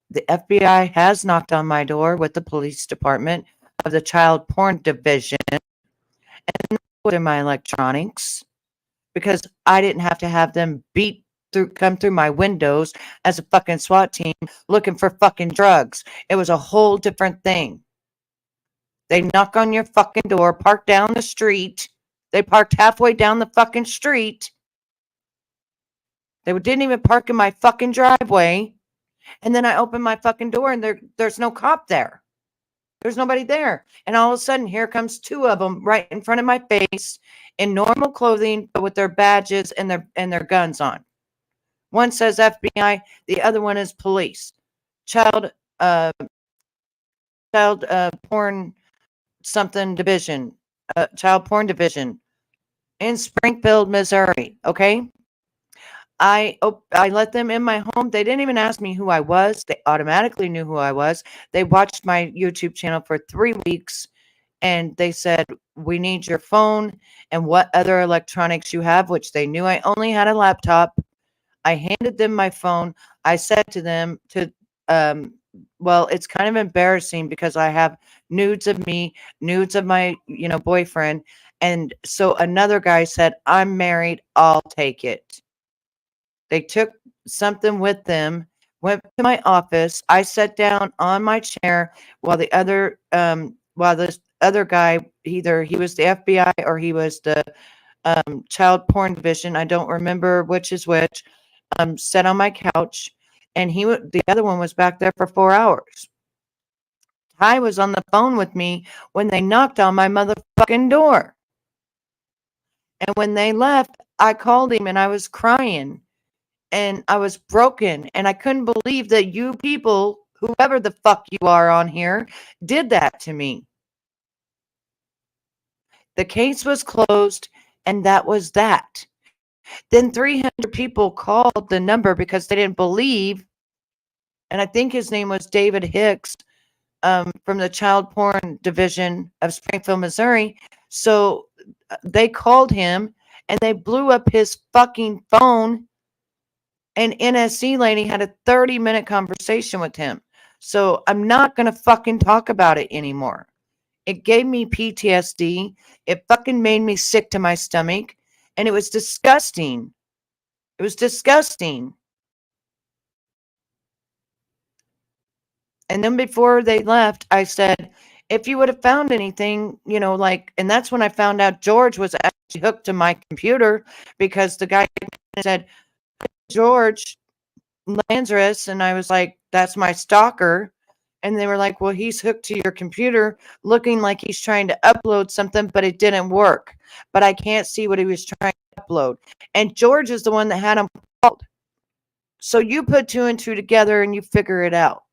the FBI has knocked on my door with the police department of the child porn division and put in my electronics because I didn't have to have them come through my windows as a fucking SWAT team looking for fucking drugs. It was a whole different thing. They knock on your fucking door, park down the street. They parked halfway down the fucking street. They didn't even park in my fucking driveway. And then I open my fucking door and there's no cop there. There's nobody there. And all of a sudden, here comes 2 of them right in front of my face in normal clothing, but with their badges and their guns on. One says FBI, the other one is police. Child porn something division, child porn division in Springfield, Missouri. Okay. I let them in my home. They didn't even ask me who I was. They automatically knew who I was. They watched my YouTube channel for 3 weeks and they said, "We need your phone and what other electronics you have," which they knew I only had a laptop. I handed them my phone. I said to them well, it's kind of embarrassing because I have nudes of me, nudes of my, boyfriend. And so another guy said, "I'm married. I'll take it." They took something with them, went to my office. I sat down on my chair while this other guy, either he was the FBI or he was the child porn division. I don't remember which is which. sat on my couch, and the other one was back there for 4 hours. Ty was on the phone with me when they knocked on my motherfucking door. And when they left, I called him and I was crying and I was broken and I couldn't believe that you people, whoever the fuck you are on here, did that to me. The case was closed and that was that. Then 300 people called the number because they didn't believe, and I think his name was David Hicks, from the child porn division of Springfield, Missouri. So they called him and they blew up his fucking phone. And NSC lady had a 30-minute conversation with him. So I'm not going to fucking talk about it anymore. It gave me PTSD. It fucking made me sick to my stomach. And it was disgusting. It was disgusting. And then before they left, I said, if you would have found anything, and that's when I found out George was actually hooked to my computer because the guy said, George Lazarus, and I was like, that's my stalker. And they were like, well, he's hooked to your computer looking like he's trying to upload something, but it didn't work. But I can't see what he was trying to upload. And George is the one that had him called. So you put 2 and 2 together and you figure it out.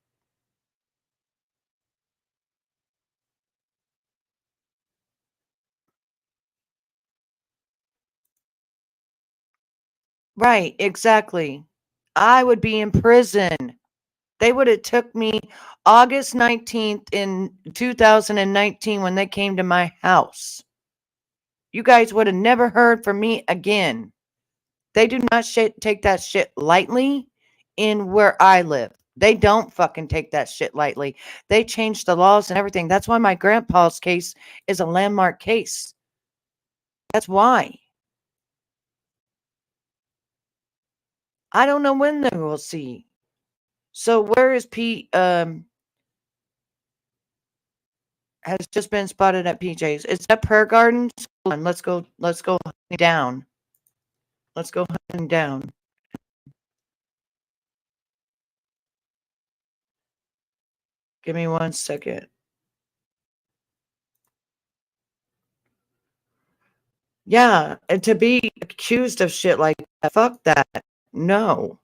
Right, exactly. I would be in prison. They would have took me August 19th in 2019 when they came to my house. You guys would have never heard from me again. They do not take that shit lightly in where I live. They don't fucking take that shit lightly. They changed the laws and everything. That's why my grandpa's case is a landmark case. That's why. I don't know when they will see. So where is Pete? Has just been spotted at PJ's. Is that Prayer Gardens? Hold on, let's go down. Let's go hunting down. Give me 1 second. Yeah, and to be accused of shit like that, fuck that. No.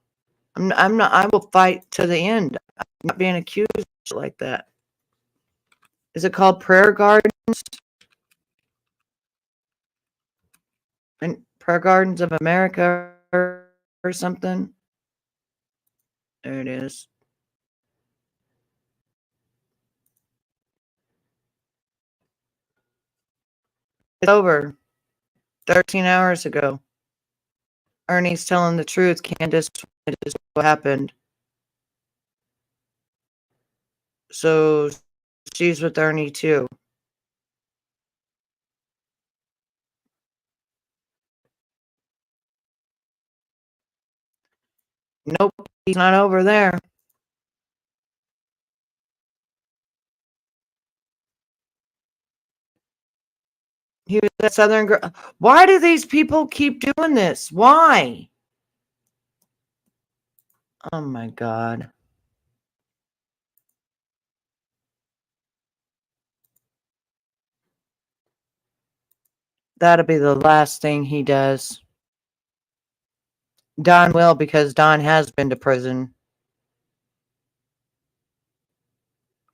I'm not, I will fight to the end. I'm not being accused of shit like that. Is it called Prayer Gardens? And Prayer Gardens of America or something? There it is. It's over 13 hours ago. Ernie's telling the truth. Candace, it is what happened. So she's with Ernie too. Nope, he's not over there. He was that Southern girl. Why do these people keep doing this? Why? Oh my God. That'll be the last thing he does. Don will, because Don has been to prison.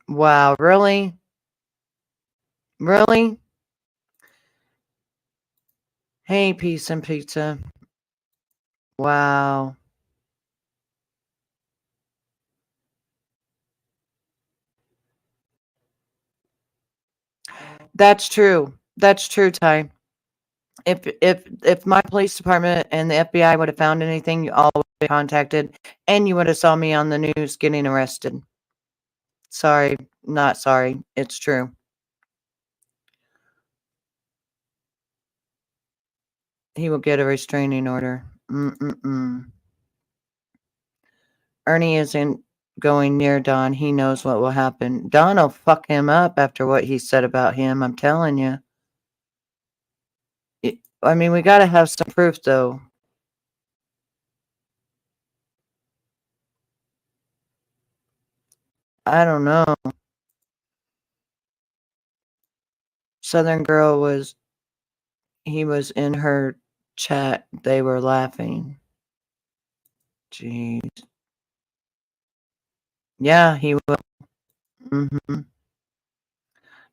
Wow, really? Really? Hey, Peace and Pizza. Wow. That's true. That's true, Ty. If my police department and the FBI would have found anything, you all would be contacted, and you would have saw me on the news getting arrested. Sorry, not sorry. It's true. He will get a restraining order. Ernie isn't going near Don. He knows what will happen. Don will fuck him up after what he said about him. I'm telling you. I mean, we got to have some proof, though. I don't know. Southern girl he was in her chat. They were laughing. Jeez. Yeah, he was. Hmm.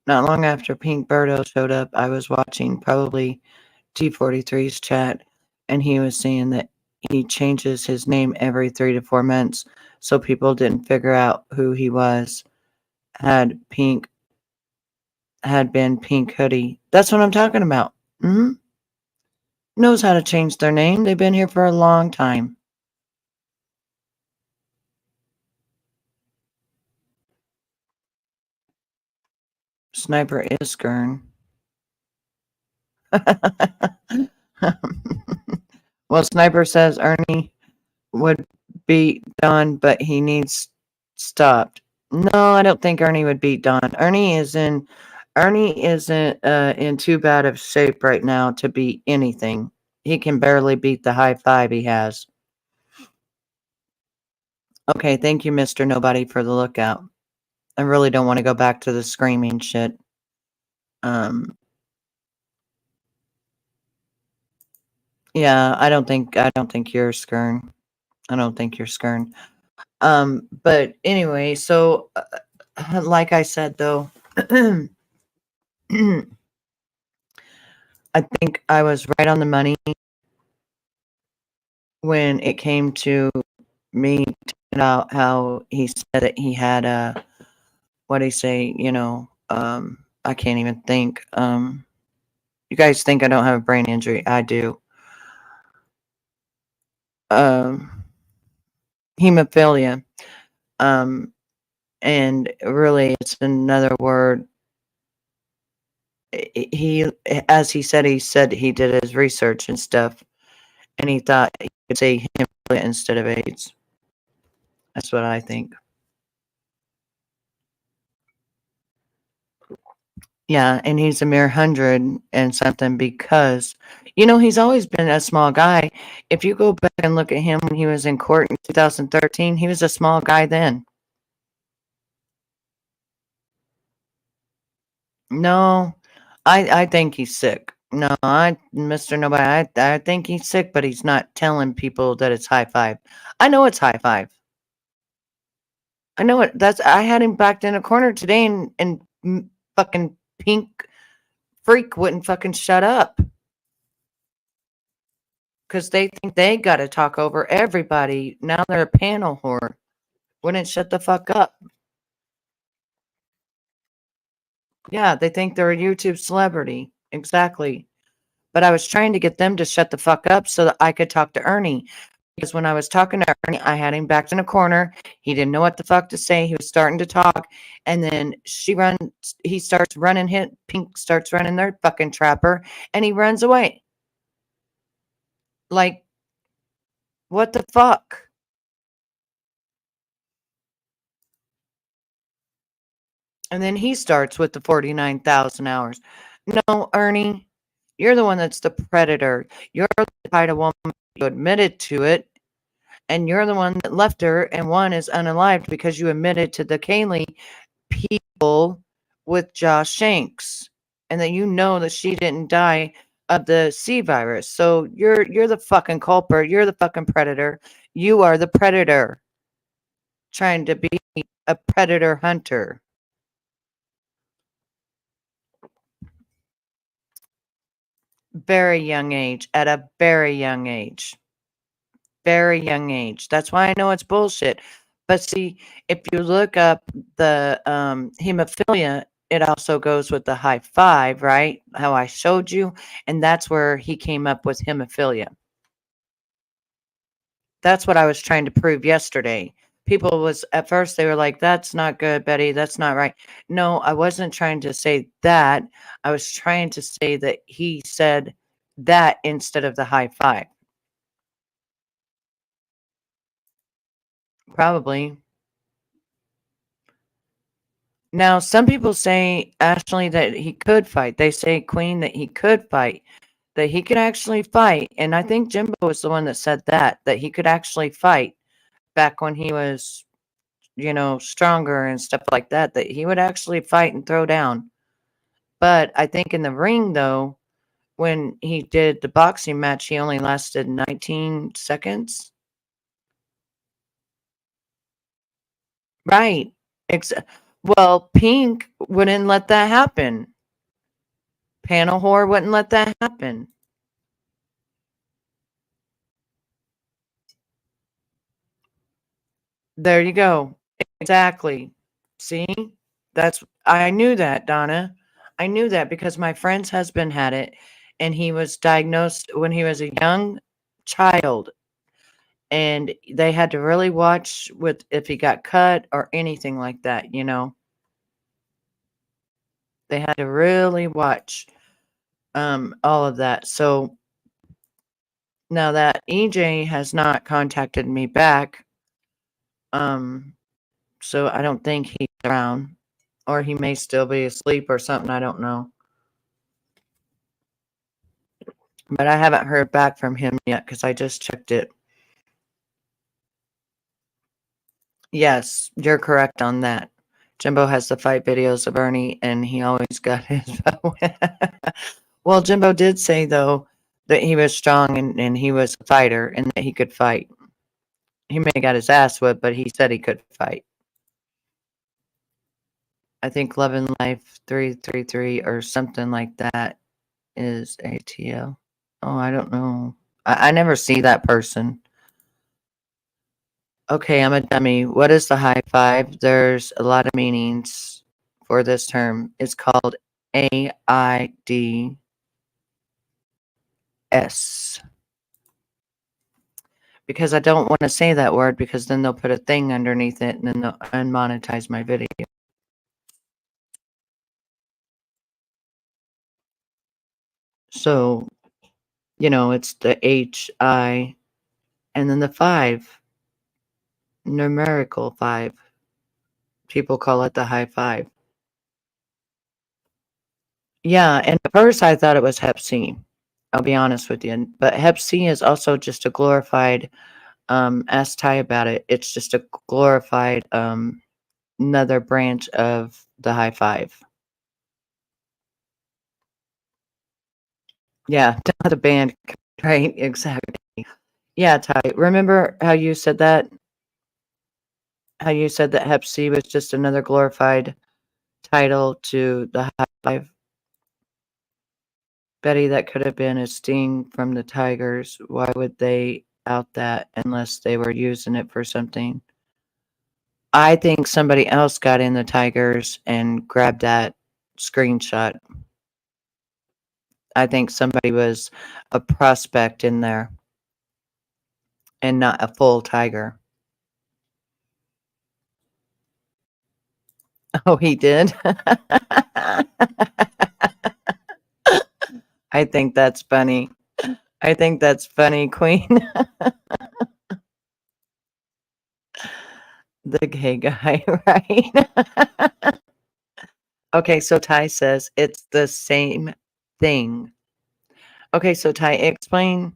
Not long after Pink Birdo showed up, I was watching probably T43's chat, and he was saying that he changes his name every 3 to 4 months, so people didn't figure out who he was. Had been Pink Hoodie. That's what I'm talking about. Hmm. Knows how to change their name. They've been here for a long time. Sniper is Skern. Well, Sniper says Ernie would beat Don, but he needs stopped. No, I don't think Ernie would beat Don. Ernie isn't in too bad of shape right now to beat anything. He can barely beat the high five he has. Okay, thank you, Mr. Nobody, for the lookout. I really don't want to go back to the screaming shit. Yeah, I don't think you're Skern. I don't think you're Skern. But anyway, so like I said though, I think I was right on the money when it came to me talking about how he said that he had a what did he say, I can't even think. You guys think I don't have a brain injury. I do. Hemophilia. Um and really it's another word. He as he said he did his research and stuff, and he thought he could say hemophilia instead of AIDS. That's what I think. Yeah, and he's a mere 100 and something because, he's always been a small guy. If you go back and look at him when he was in court in 2013, he was a small guy then. No, I think he's sick. No, Mr. Nobody, I think he's sick, but he's not telling people that it's high five. I know it's high five. I know it. I had him backed in a corner today, and fucking Pink Freak wouldn't fucking shut up because they think they got to talk over everybody. Now they're a panel whore. Wouldn't shut the fuck up. Yeah, they think they're a YouTube celebrity. Exactly. But I was trying to get them to shut the fuck up so that I could talk to Ernie. Because when I was talking to Ernie, I had him backed in a corner. He didn't know what the fuck to say. He was starting to talk. And then he starts running, Pink starts running their fucking trapper, and he runs away. Like, what the fuck? And then he starts with the 49,000 hours. No, Ernie, you're the one that's the predator. You're the kind of woman who admitted to it. And you're the one that left her, and one is unalived because you admitted to the Kaylee people with Josh Shanks, and that you know that she didn't die of the C virus. So you're the fucking culprit. You're the fucking predator. You are the predator trying to be a predator hunter. Very young age, at a very young age. Very young age. That's why I know it's bullshit. But see, if you look up the hemophilia, it also goes with the high five, right? How I showed you. And that's where he came up with hemophilia. That's what I was trying to prove yesterday. People was at first they were like, that's not good, Betty. That's not right. No, I wasn't trying to say that. I was trying to say that he said that instead of the high five. Probably. Now, some people say, Ashley, that he could fight. They say, Queen, that he could fight, that he could actually fight. And I think Jimbo was the one that said that he could actually fight back when he was stronger and stuff like that, that he would actually fight and throw down. But I think in the ring, though, when he did the boxing match, he only lasted 19 seconds. Right. Well, Pink wouldn't let that happen. Panel Whore wouldn't let that happen. There you go. Exactly. See? I knew that, Donna. I knew that because my friend's husband had it and he was diagnosed when he was a young child, and they had to really watch with if he got cut or anything like that. They had to really watch all of that. So now that EJ has not contacted me back, um so I don't think he's around, or he may still be asleep or something, I don't know. But I haven't heard back from him yet because I just checked it. Yes, you're correct on that. Jimbo has the fight videos of Ernie, and he always got his. Well, Jimbo did say, though, that he was strong and he was a fighter and that he could fight. He may have got his ass whipped, but he said he could fight. I think Love and Life 333 or something like that is ATL. Oh, I don't know. I never see that person. Okay, I'm a dummy. What is the high five? There's a lot of meanings for this term. It's called AIDS. Because I don't want to say that word because then they'll put a thing underneath it and then they'll unmonetize my video. So, it's the HI and then the 5, numerical 5. People call it the high five. Yeah, and at first I thought it was Hep C. I'll be honest with you. But Hep C is also just a glorified, ask Ty about it. It's just a glorified another branch of the high five. Yeah, not a band, right? Exactly. Yeah, Ty. Remember how you said that? How you said that Hep C was just another glorified title to the high five? Betty, that could have been a sting from the Tigers. Why would they out that unless they were using it for something? I think somebody else got in the Tigers and grabbed that screenshot. I think somebody was a prospect in there and not a full Tiger. Oh, he did? I think that's funny. I think that's funny, Queen. The gay guy, right? Okay, so Ty says it's the same thing. Okay, so Ty, explain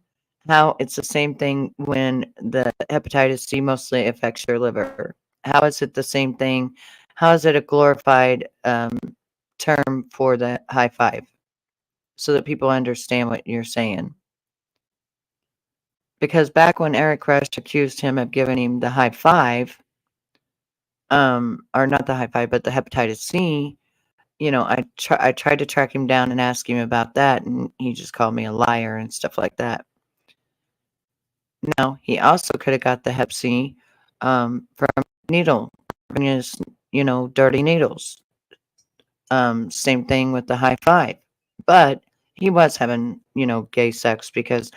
how it's the same thing when the hepatitis C mostly affects your liver. How is it the same thing? How is it a glorified term for the high five? So that people understand what you're saying. Because back when Eric Rush accused him of giving him the high five, or not the high five, but the hepatitis C, I tried to track him down and ask him about that, and he just called me a liar and stuff like that. Now, he also could have got the Hep C from needle, his, dirty needles. Same thing with the high five. But he was having, gay sex because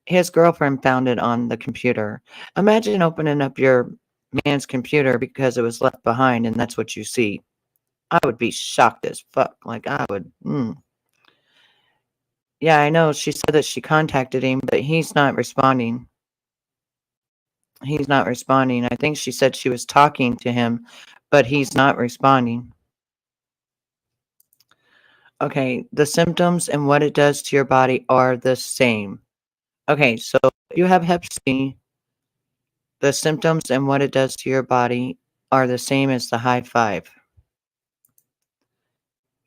his girlfriend found it on the computer. Imagine opening up your man's computer because it was left behind and that's what you see. I would be shocked as fuck. Like, I would. Yeah, I know. She said that she contacted him, but he's not responding. He's not responding. I think she said she was talking to him, but he's not responding. Okay, the symptoms and what it does to your body are the same. Okay, so you have Hep C. The symptoms and what it does to your body are the same as the high five.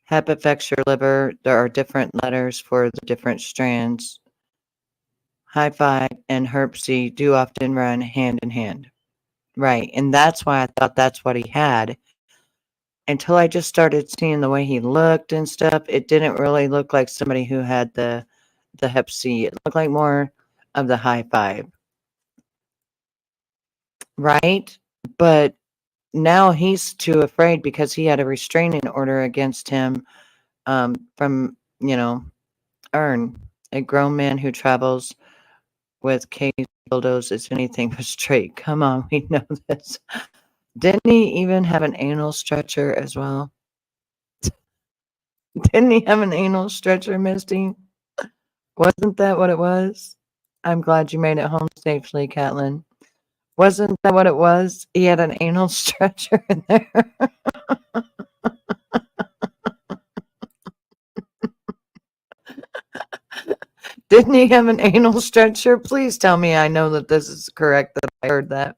Hep affects your liver. There are different letters for the different strands. High five and Herb C do often run hand in hand. Right. And that's why I thought that's what he had. Until I just started seeing the way he looked and stuff, it didn't really look like somebody who had the Hep C. It looked like more of the high five. Right? But now he's too afraid because he had a restraining order against him from, Ern, a grown man who travels with case dildos is anything but straight. Come on, we know this. Didn't he even have an anal stretcher as well? Didn't he have an anal stretcher, Misty? Wasn't that what it was? I'm glad you made it home safely, Catlin. Wasn't that what it was? He had an anal stretcher in there. Didn't he have an anal stretcher? Please tell me I know that this is correct, that I heard that.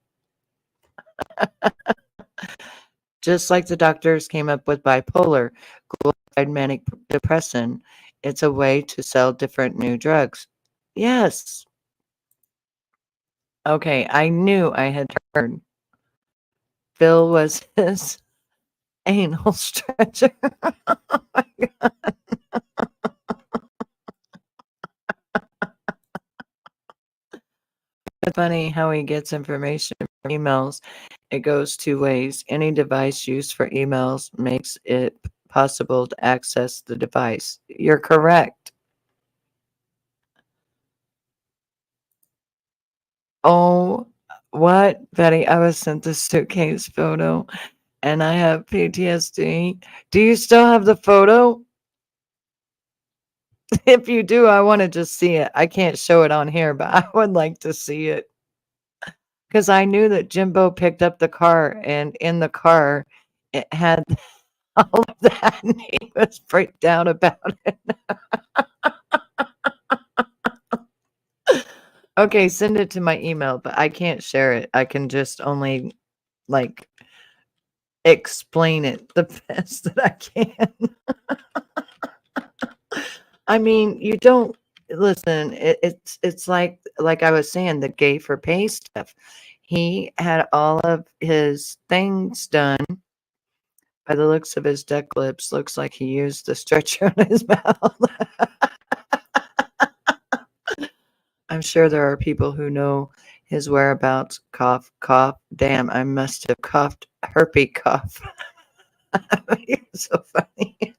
Just like the doctors came up with bipolar, glorified manic depression, it's a way to sell different new drugs. Yes. Okay, I knew I had heard. Phil was his anal stretcher. Oh my God. It's funny how he gets information from emails. It goes two ways. Any device used for emails makes it possible to access the device. You're correct. Oh, what? Betty, I was sent the suitcase photo and I have PTSD. Do you still have the photo? If you do, I want to just see it. I can't show it on here, but I would like to see it. Because I knew that Jimbo picked up the car, and in the car, it had all of that, and he was freaked out about it. Okay, send it to my email, but I can't share it. I can just only, like, explain it the best that I can. I mean, you don't listen. It's like I was saying, the gay for pay stuff. He had all of his things done. By the looks of his duck lips, looks like he used the stretcher in his mouth. I'm sure there are people who know his whereabouts. Cough, cough. Damn, I must have coughed herpy cough. It's so funny.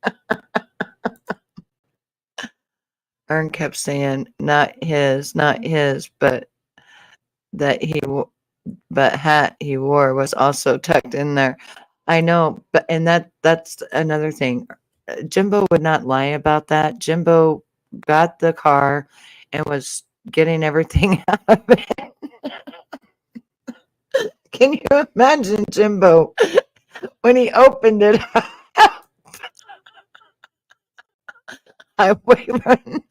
Ern kept saying, not his, but that hat he wore was also tucked in there. I know, but and that's another thing. Jimbo would not lie about that. Jimbo got the car and was getting everything out of it. Can you imagine Jimbo when he opened it up? Highway run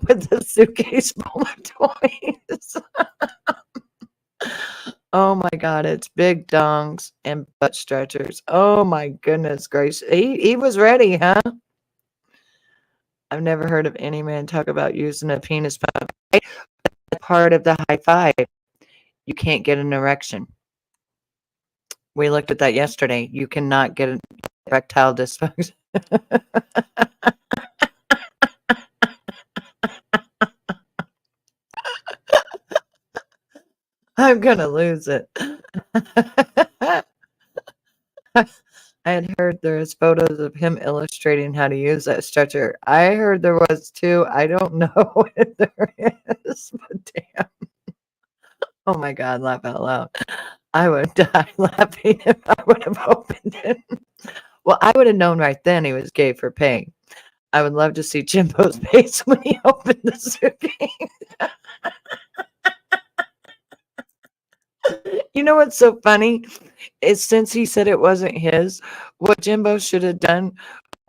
with a suitcase full of toys. Oh my God, it's big dongs and butt stretchers. Oh my goodness gracious. He was ready, huh? I've never heard of any man talk about using a penis pump. That's part of the high five. You can't get an erection. We looked at that yesterday. You cannot get an erectile dysfunction. I'm gonna lose it. I had heard there's photos of him illustrating how to use that stretcher. I heard there was too. I don't know if there is, but damn. Oh my God, laugh out loud. I would die laughing if I would have opened it. Well, I would have known right then he was gay for pay. I would love to see Jimbo's face when he opened the suitcase. You know what's so funny? Is since he said it wasn't his, what Jimbo should have done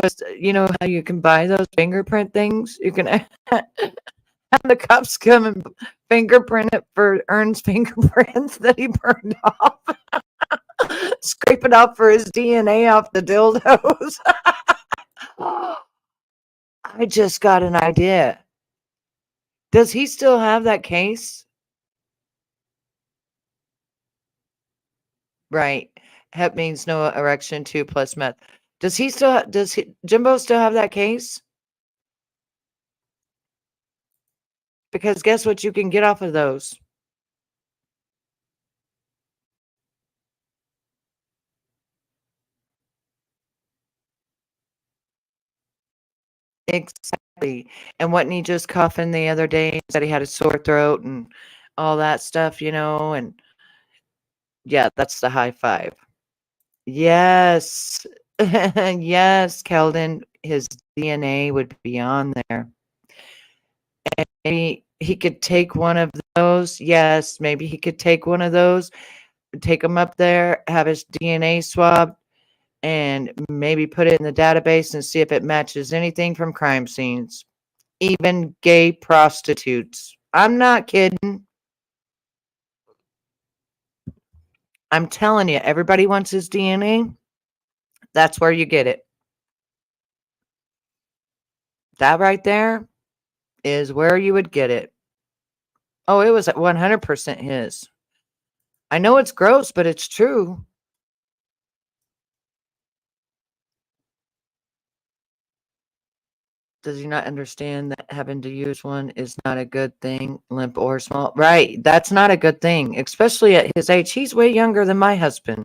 was, you know how you can buy those fingerprint things? You can have the cops come and fingerprint it for Ern's fingerprints that he burned off. scraping off for his DNA off the dildos. I just got an idea. Does he still have that case? Right. Hep means no erection 2 plus meth. Does Jimbo still have that case? Because guess what you can get off of those? Exactly. And wasn't he just coughing the other day? Said he had a sore throat and all that stuff, and yeah, that's the high five. Yes. Yes, Keldon, his DNA would be on there. And maybe he could take one of those. Yes, maybe he could take one of those, take him up there, have his DNA swab, and maybe put it in the database and see if it matches anything from crime scenes. Even gay prostitutes. I'm not kidding. I'm telling you, everybody wants his DNA. That's where you get it. That right there is where you would get it. Oh, it was at 100% his. I know it's gross, but it's true. Does he not understand that having to use one is not a good thing, limp or small? Right. That's not a good thing, especially at his age. He's way younger than my husband.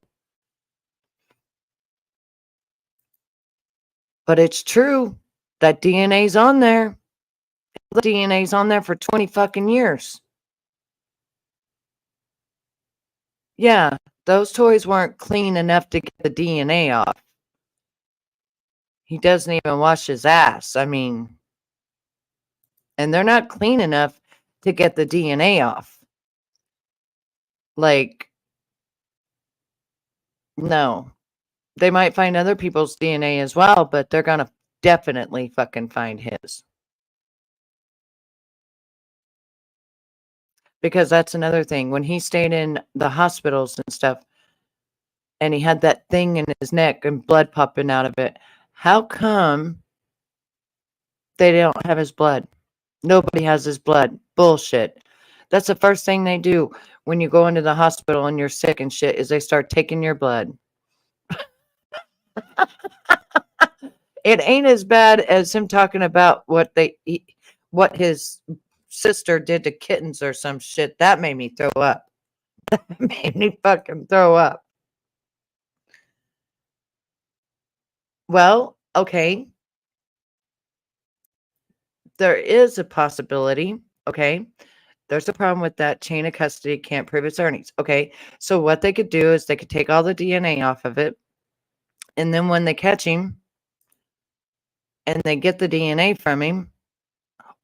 But it's true. That DNA's on there. The DNA's on there for 20 fucking years. Yeah, those toys weren't clean enough to get the DNA off. He doesn't even wash his ass. I mean, and they're not clean enough to get the DNA off. Like, no. They might find other people's DNA as well, but they're going to definitely fucking find his. Because that's another thing. When he stayed in the hospitals and stuff, and he had that thing in his neck and blood popping out of it, how come they don't have his blood? Nobody has his blood. Bullshit. That's the first thing they do when you go into the hospital and you're sick and shit, is they start taking your blood. It ain't as bad as him talking about what his sister did to kittens or some shit. That made me throw up. That made me fucking throw up. Well, okay. There is a possibility. Okay. There's a problem with that chain of custody. Can't prove it's Ernie's. Okay. So what they could do is they could take all the DNA off of it. And then when they catch him and they get the DNA from him,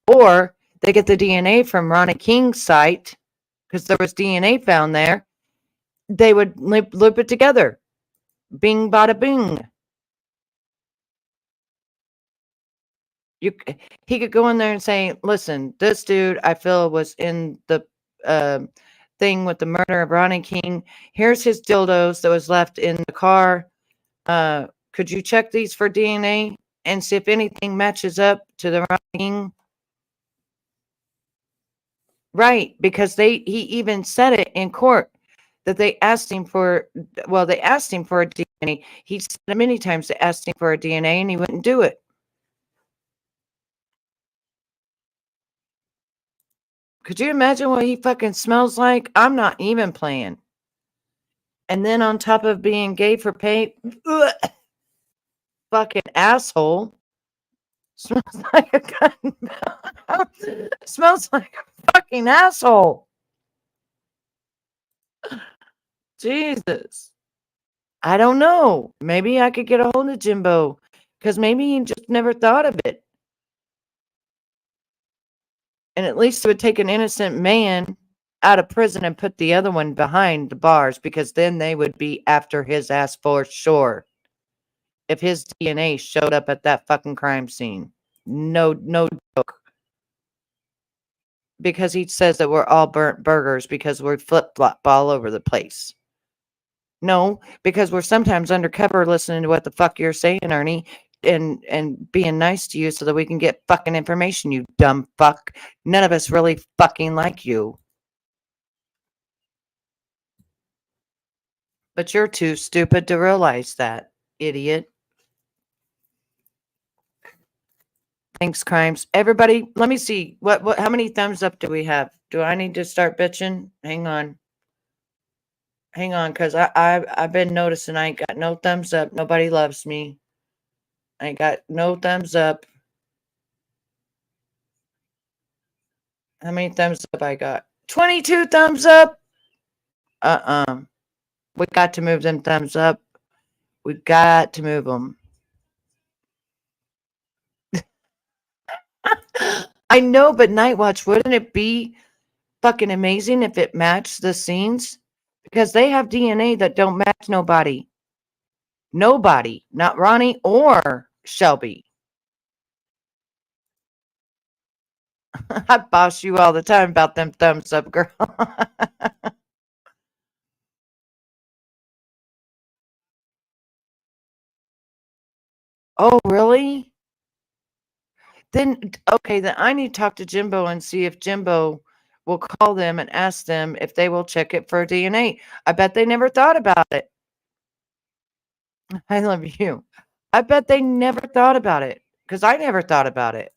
or they get the DNA from Ronnie King's site, because there was DNA found there, they would loop it together. Bing, bada, bing. He could go in there and say, listen, this dude I feel was in the thing with the murder of Ronnie King. Here's his dildos that was left in the car. Could you check these for DNA and see if anything matches up to the Ronnie King? Right, because he even said it in court that they asked him for a DNA. He said it many times they asked him for a DNA and he wouldn't do it. Could you imagine what he fucking smells like? I'm not even playing. And then on top of being gay for pay, fucking asshole. Smells like a gun. Smells like a fucking asshole. Jesus. I don't know. Maybe I could get a hold of Jimbo because maybe he just never thought of it. And at least it would take an innocent man out of prison and put the other one behind the bars, because then they would be after his ass for sure. If his DNA showed up at that fucking crime scene. No joke. Because he says that we're all burnt burgers because we're flip-flop all over the place. No, because we're sometimes undercover listening to what the fuck you're saying, Ernie, and being nice to you so that we can get fucking information, you dumb fuck. None of us really fucking like you. But you're too stupid to realize that, idiot. Thanks, crimes. Everybody, let me see. What how many thumbs up do we have? Do I need to start bitching? Hang on. Hang on, because I've been noticing I ain't got no thumbs up. Nobody loves me. I ain't got no thumbs up. How many thumbs up I got? 22 thumbs up. Uh-uh. We got to move them thumbs up. We got to move them. I know, but Night Watch, wouldn't it be fucking amazing if it matched the scenes? Because they have DNA that don't match nobody. Nobody. Not Ronnie or Shelby. I boss you all the time about them thumbs up, girl. Oh, really? Then okay, then I need to talk to Jimbo and see if Jimbo will call them and ask them if they will check it for DNA. I bet they never thought about it. I love you. I bet they never thought about it because I never thought about it.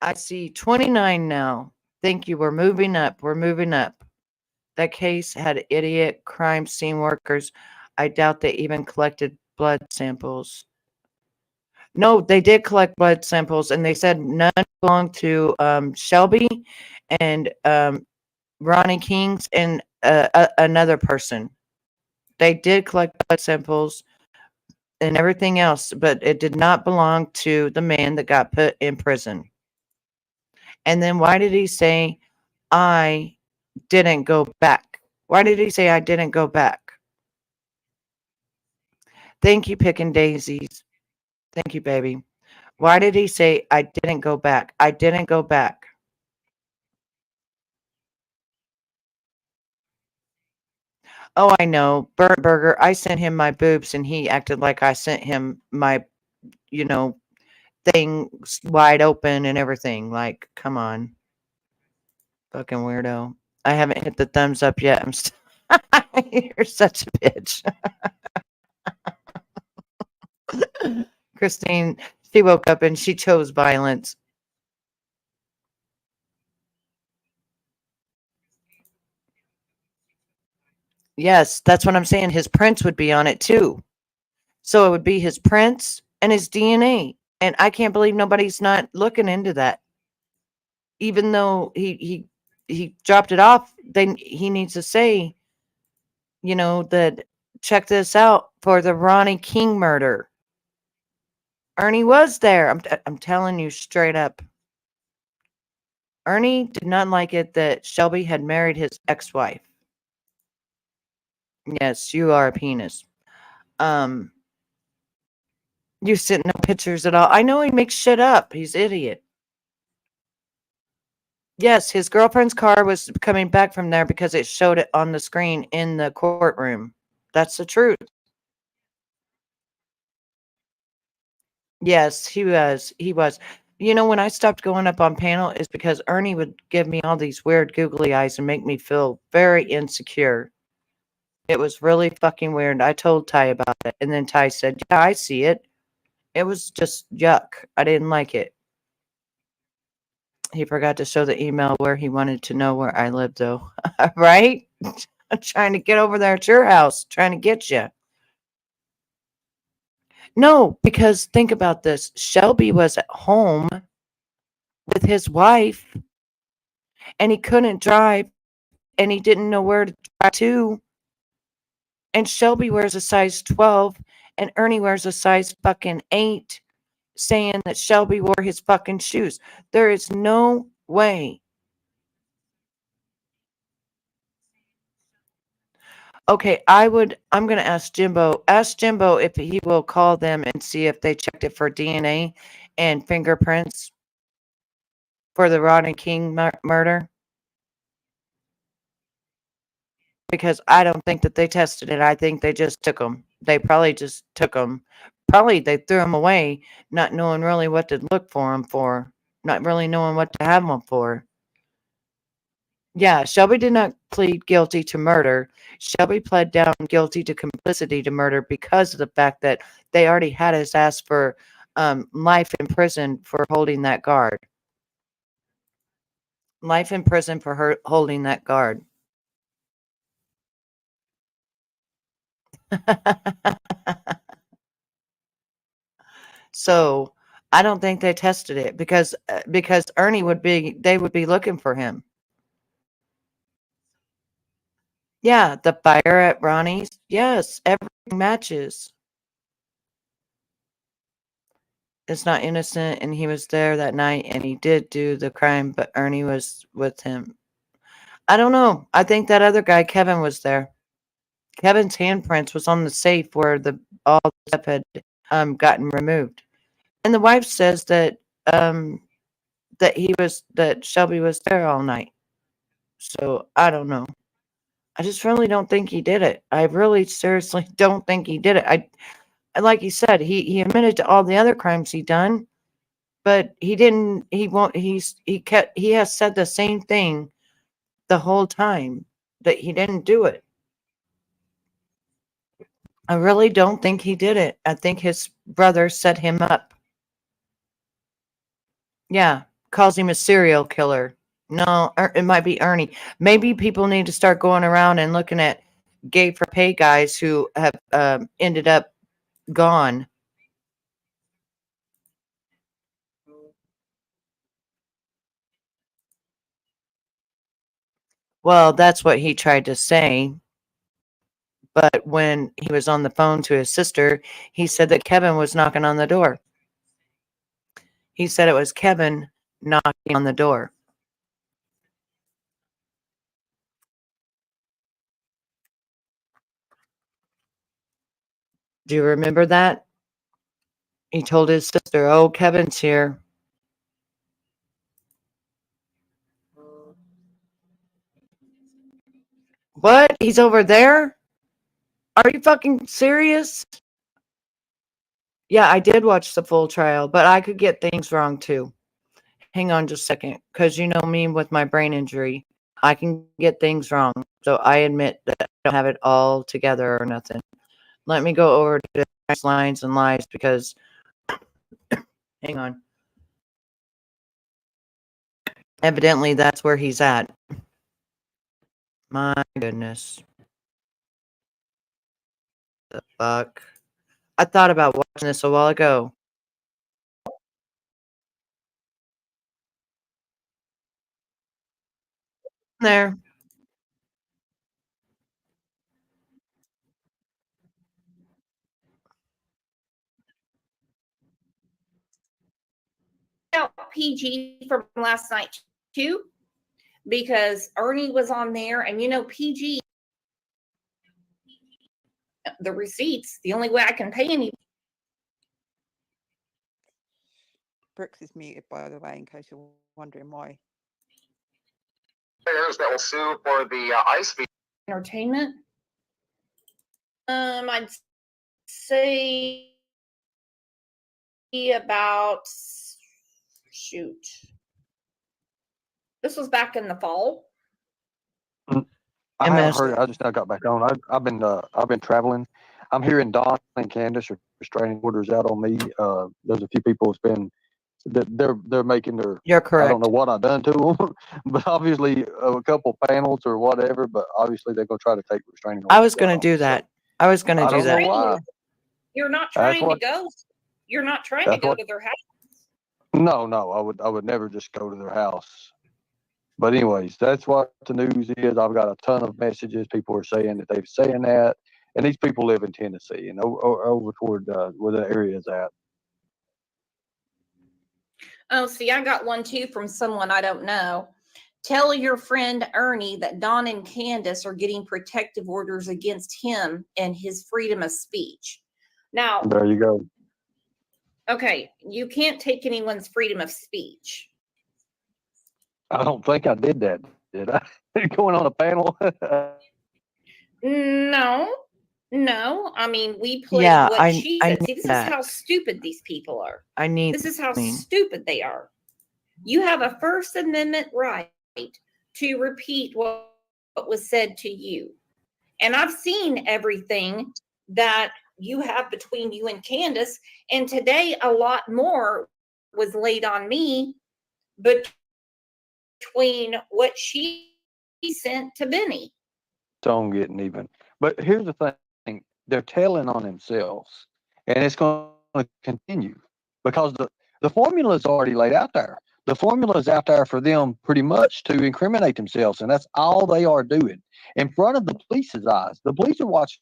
I see 29 now. Thank you. We're moving up. We're moving up. That case had idiot crime scene workers. I doubt they even collected blood samples. No, they did collect blood samples, and they said none belonged to Shelby and Ronnie Kings and another person. They did collect blood samples and everything else, but it did not belong to the man that got put in prison. And then why did he say, I didn't go back? Why did he say I didn't go back? Thank you, picking daisies. Thank you, baby. Why did he say I didn't go back? I didn't go back. Oh, I know. Burnt Burger, I sent him my boobs and he acted like I sent him my, you know, thing wide open and everything. Like, come on. Fucking weirdo. I haven't hit the thumbs up yet. I'm still You're such a bitch. Christine, she woke up and she chose violence. Yes, that's what I'm saying. His prints would be on it too. So it would be his prints and his DNA. And I can't believe nobody's not looking into that. Even though he dropped it off, then he needs to say, that check this out for the Ronnie King murder. Ernie was there. I'm telling you straight up. Ernie did not like it that Shelby had married his ex-wife. Yes, you are a penis. Um, you sent no pictures at all. I know he makes shit up. He's idiot. Yes, his girlfriend's car was coming back from there because it showed it on the screen in the courtroom. That's the truth. Yes, he was. He was. When I stopped going up on panel is because Ernie would give me all these weird googly eyes and make me feel very insecure. It was really fucking weird. I told Ty about it, and then Ty said, "Yeah, I see it." It was just yuck. I didn't like it. He forgot to show the email where he wanted to know where I lived, though. Right? I'm trying to get over there at your house, trying to get you. No, because think about this. Shelby was at home with his wife, and he couldn't drive, and he didn't know where to drive to. And Shelby wears a size 12, and Ernie wears a size fucking 8, saying that Shelby wore his fucking shoes. There is no way. Okay, I'm going to ask Jimbo. Ask Jimbo if he will call them and see if they checked it for DNA and fingerprints for the Rodney King murder. because I don't think that they tested it. I think they just took them. They probably just took them. Probably they threw them away, not knowing really what to look for them for, not really knowing what to have them for. Yeah, Shelby did not plead guilty to murder. Shelby pled down guilty to complicity to murder because of the fact that they already had his ass for life in prison for holding that guard. Life in prison for her holding that guard. So I don't think they tested it because Ernie would be they would be looking for him. Yeah, the fire at Ronnie's. Yes, everything matches. It's not innocent, and he was there that night, and he did do the crime, but Ernie was with him. I don't know. I think that other guy, Kevin, was there. Kevin's handprints was on the safe where the all the stuff had gotten removed, and the wife says um that Shelby was there all night. So I don't know. I just really don't think he did it. I really seriously don't think he did it. Like he said, he admitted to all the other crimes he done, but he didn't. He won't. He has said the same thing the whole time that he didn't do it. I really don't think he did it. I think his brother set him up. Yeah, calls him a serial killer. No, it might be Ernie. Maybe people need to start going around and looking at gay for pay guys who have ended up gone. Well, that's what he tried to say. But when he was on the phone to his sister, he said that Kevin was knocking on the door. He said it was Kevin knocking on the door. Do you remember that? He told his sister, "Oh, Kevin's here." What? He's over there? Are you fucking serious? Yeah, I did watch the full trial, but I could get things wrong too. Hang on just a second, because you know me with my brain injury. I can get things wrong. So I admit that I don't have it all together or nothing. Let me go over to lines and lies because, hang on. Evidently, that's where he's at. My goodness. The fuck? I thought about watching this a while ago. There. Out PG from last night too, because Ernie was on there, and PG the receipts. The only way I can pay any. Brooks is muted, by the way, in case you're wondering why. Players that will sue for the ice fee. Entertainment. I'd say about shoot. This was back in the fall. I haven't MS. heard it. I just now got back on. I've been traveling. I'm hearing Don and Candace are restraining orders out on me. There's a few people that's been that they're making their. You're I correct. don't know what I've done to them, but obviously a couple panels or whatever. But obviously they're gonna try to take restraining orders. I was going to do that. I was going to I do don't know that. why. You're not That's trying to what- go. You're not trying to that's go what- to their house. No, I would never just go to their house. But anyways, that's what the news is. I've got a ton of messages. People are saying that they're saying that, and these people live in Tennessee and over toward where the area is at. Oh, see, I got one too from someone I don't know. Tell your friend Ernie that Don and Candace are getting protective orders against him and his freedom of speech. Now, There you go. okay, you can't take anyone's freedom of speech. I don't think I did that. Did I? Going on a panel? No, no. I mean, we played Yeah, what she I said. need See, this is that. how stupid these people are. I need This is how clean. stupid they are. You have a First Amendment right to repeat what was said to you. And I've seen everything that you have between you and Candace. And today, a lot more was laid on me between what she sent to Benny. On getting even. But here's the thing: they're telling on themselves, and it's going to continue because the formula is already laid out there. The formula is out there for them pretty much to incriminate themselves, and that's all they are doing in front of the police's eyes. The police are watching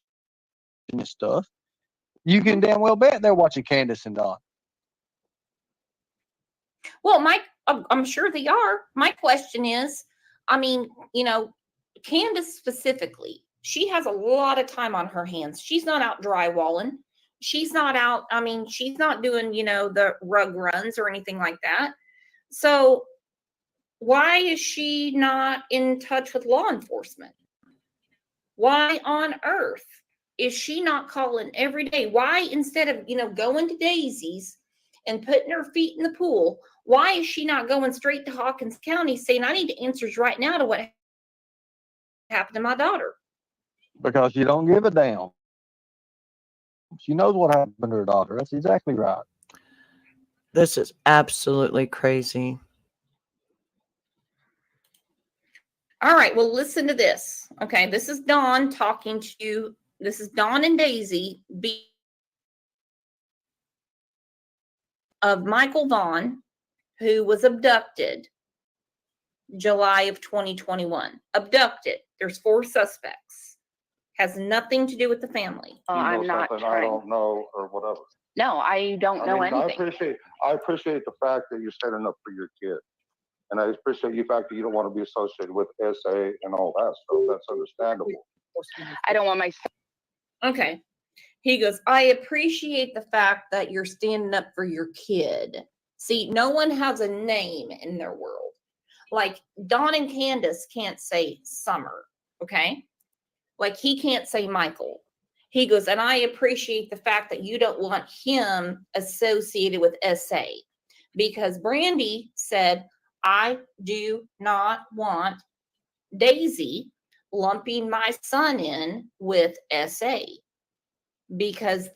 this stuff. You can damn well bet they're watching Candace and Don. Well, I'm sure they are. My question is, I mean, Candace specifically, she has a lot of time on her hands. She's not out drywalling. She's not out, I mean, she's not doing, the rug runs or anything like that. So why is she not in touch with law enforcement? Why on earth is she not calling every day? Why, instead of, going to Daisy's and putting her feet in the pool, why is she not going straight to Hawkins County saying, I need answers right now to what happened to my daughter? Because you don't give a damn. She knows what happened to her daughter. That's exactly right. This is absolutely crazy. All right, well, listen to this. Okay, this is Dawn talking to, this is Dawn and Daisy of Michael Vaughn, who was abducted July of 2021. Abducted. There's 4 suspects. Has nothing to do with the family. I'm not something trying. I don't know or whatever. No, I don't know anything. I appreciate the fact that you're standing up for your kid. And I appreciate the fact that you don't want to be associated with SA and all that stuff. That's understandable. I don't want my. Okay. He goes, I appreciate the fact that you're standing up for your kid. See, no one has a name in their world. Like Dawn and Candace can't say Summer, okay? Like he can't say Michael. He goes, and I appreciate the fact that you don't want him associated with SA. Because Brandy said, I do not want Daisy lumping my son in with SA. Because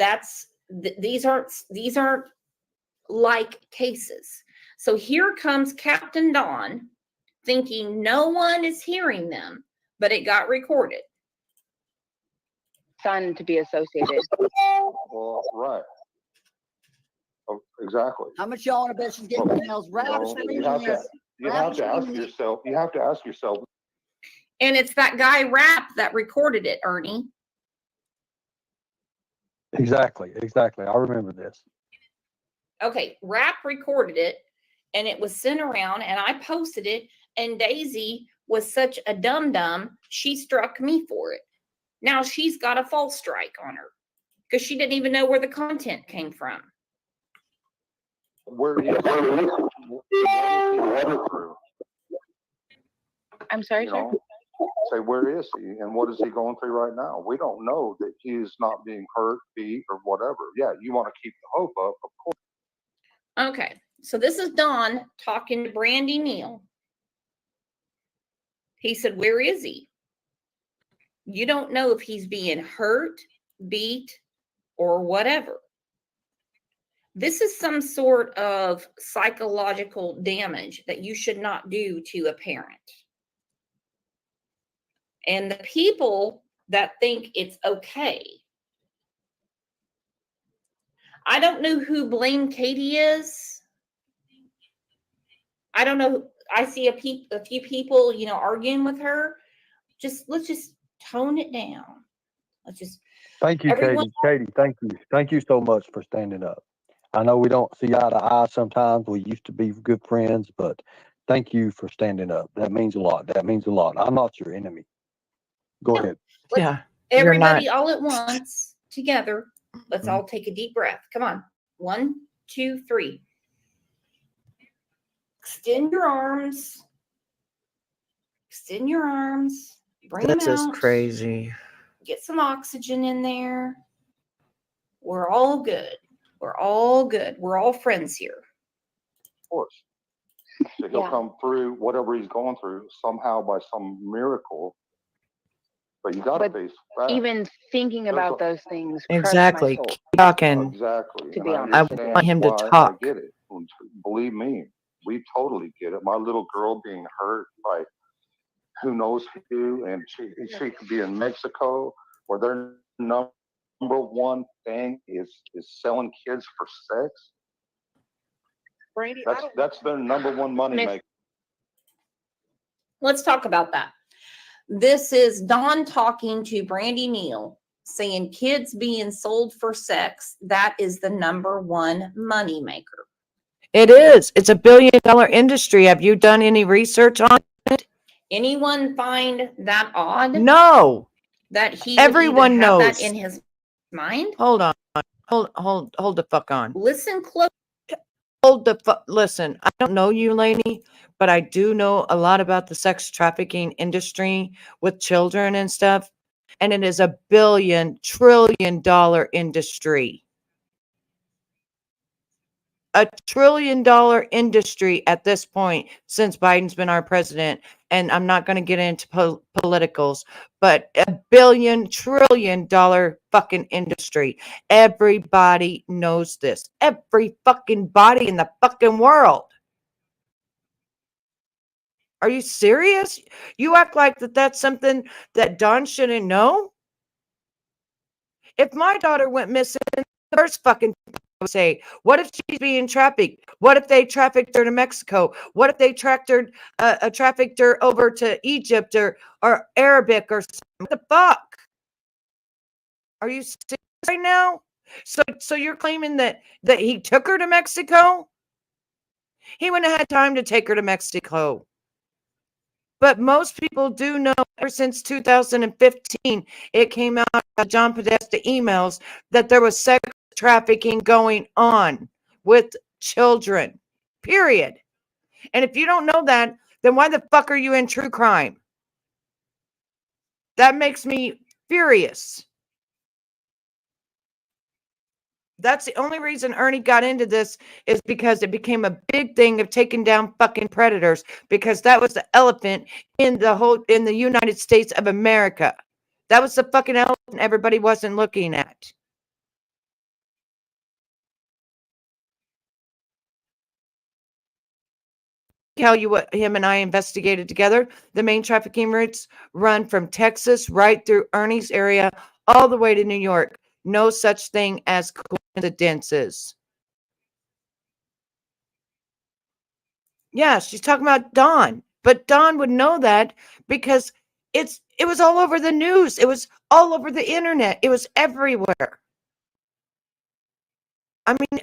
these aren't like cases. So here comes Captain Dawn thinking no one is hearing them, but it got recorded. Son to be associated. Well, right. Oh, exactly. How much y'all want to bet she's getting emails? You have to ask yourself. And it's that guy Rap that recorded it, Ernie. Exactly. I remember this. Okay, Rap recorded it, and it was sent around, and I posted it, and Daisy was such a dum-dum, she struck me for it. Now she's got a false strike on her because she didn't even know where the content came from. Where is I'm sorry, sir. Say, where is he and what is he going through right now? We don't know that he's not being hurt, beat, or whatever. Yeah, you want to keep the hope up, of course. Okay, so this is Don talking to Brandy Neal. He said, where is he? You don't know if he's being hurt, beat, or whatever. This is some sort of psychological damage that you should not do to a parent. And the people that think it's okay. I don't know who Blame Katie is. I don't know. I see a few people, arguing with her. Let's just tone it down. Thank you, Katie. Thank you so much for standing up. I know we don't see eye to eye sometimes. We used to be good friends, but thank you for standing up. That means a lot. I'm not your enemy. Go ahead. Yeah. Everybody all at once together. Let's all take a deep breath. Come on. 1, 2, 3. Extend your arms. Bring them out. This is crazy. Get some oxygen in there. We're all good. We're all good. We're all friends here. Of course. So he'll come through whatever he's going through somehow by some miracle. But you got to face facts. Even thinking about those things crushed Exactly. my soul. Keep talking. Exactly. To And be I honest, I want him to why talk. I get it. Believe me, we totally get it. My little girl being hurt by who knows who, and she could be in Mexico, where their number one thing is selling kids for sex. Brandy, That's their number one money maker. Let's talk about that. This is Dawn talking to Brandy Neal, saying kids being sold for sex, that is the number one money maker. It is. It's $1 billion industry. Have you done any research on it? Anyone find that odd? No. That he Everyone would even have knows. that in his mind? Hold on. Hold the fuck on. Listen close. Listen, I don't know you, lady, but I do know a lot about the sex trafficking industry with children and stuff. And it is $1 trillion industry. $1 trillion industry at this point since Biden's been our president. And I'm not going to get into politicals, but $1 trillion fucking industry. Everybody knows this. Every fucking body in the fucking world. Are you serious? You act like that's something that Dawn shouldn't know? If my daughter went missing, the first fucking thing I would say, what if she's being trafficked? What if they trafficked her to Mexico? What if they trafficked her over to Egypt or Arabic or something? What the fuck? Are you serious right now? So you're claiming that he took her to Mexico? He wouldn't have had time to take her to Mexico. But most people do know ever since 2015, it came out of John Podesta emails that there was sex trafficking going on with children, period. And if you don't know that, then why the fuck are you in true crime? That makes me furious. That's the only reason Ernie got into this is because it became a big thing of taking down fucking predators, because that was the elephant in the United States of America. That was the fucking elephant everybody wasn't looking at. Tell you what him and I investigated together. The main trafficking routes run from Texas right through Ernie's area all the way to New York. No such thing as coincidences. Yeah, she's talking about Dawn, but Dawn would know that because it was all over the news. It was all over the internet. It was everywhere. I mean,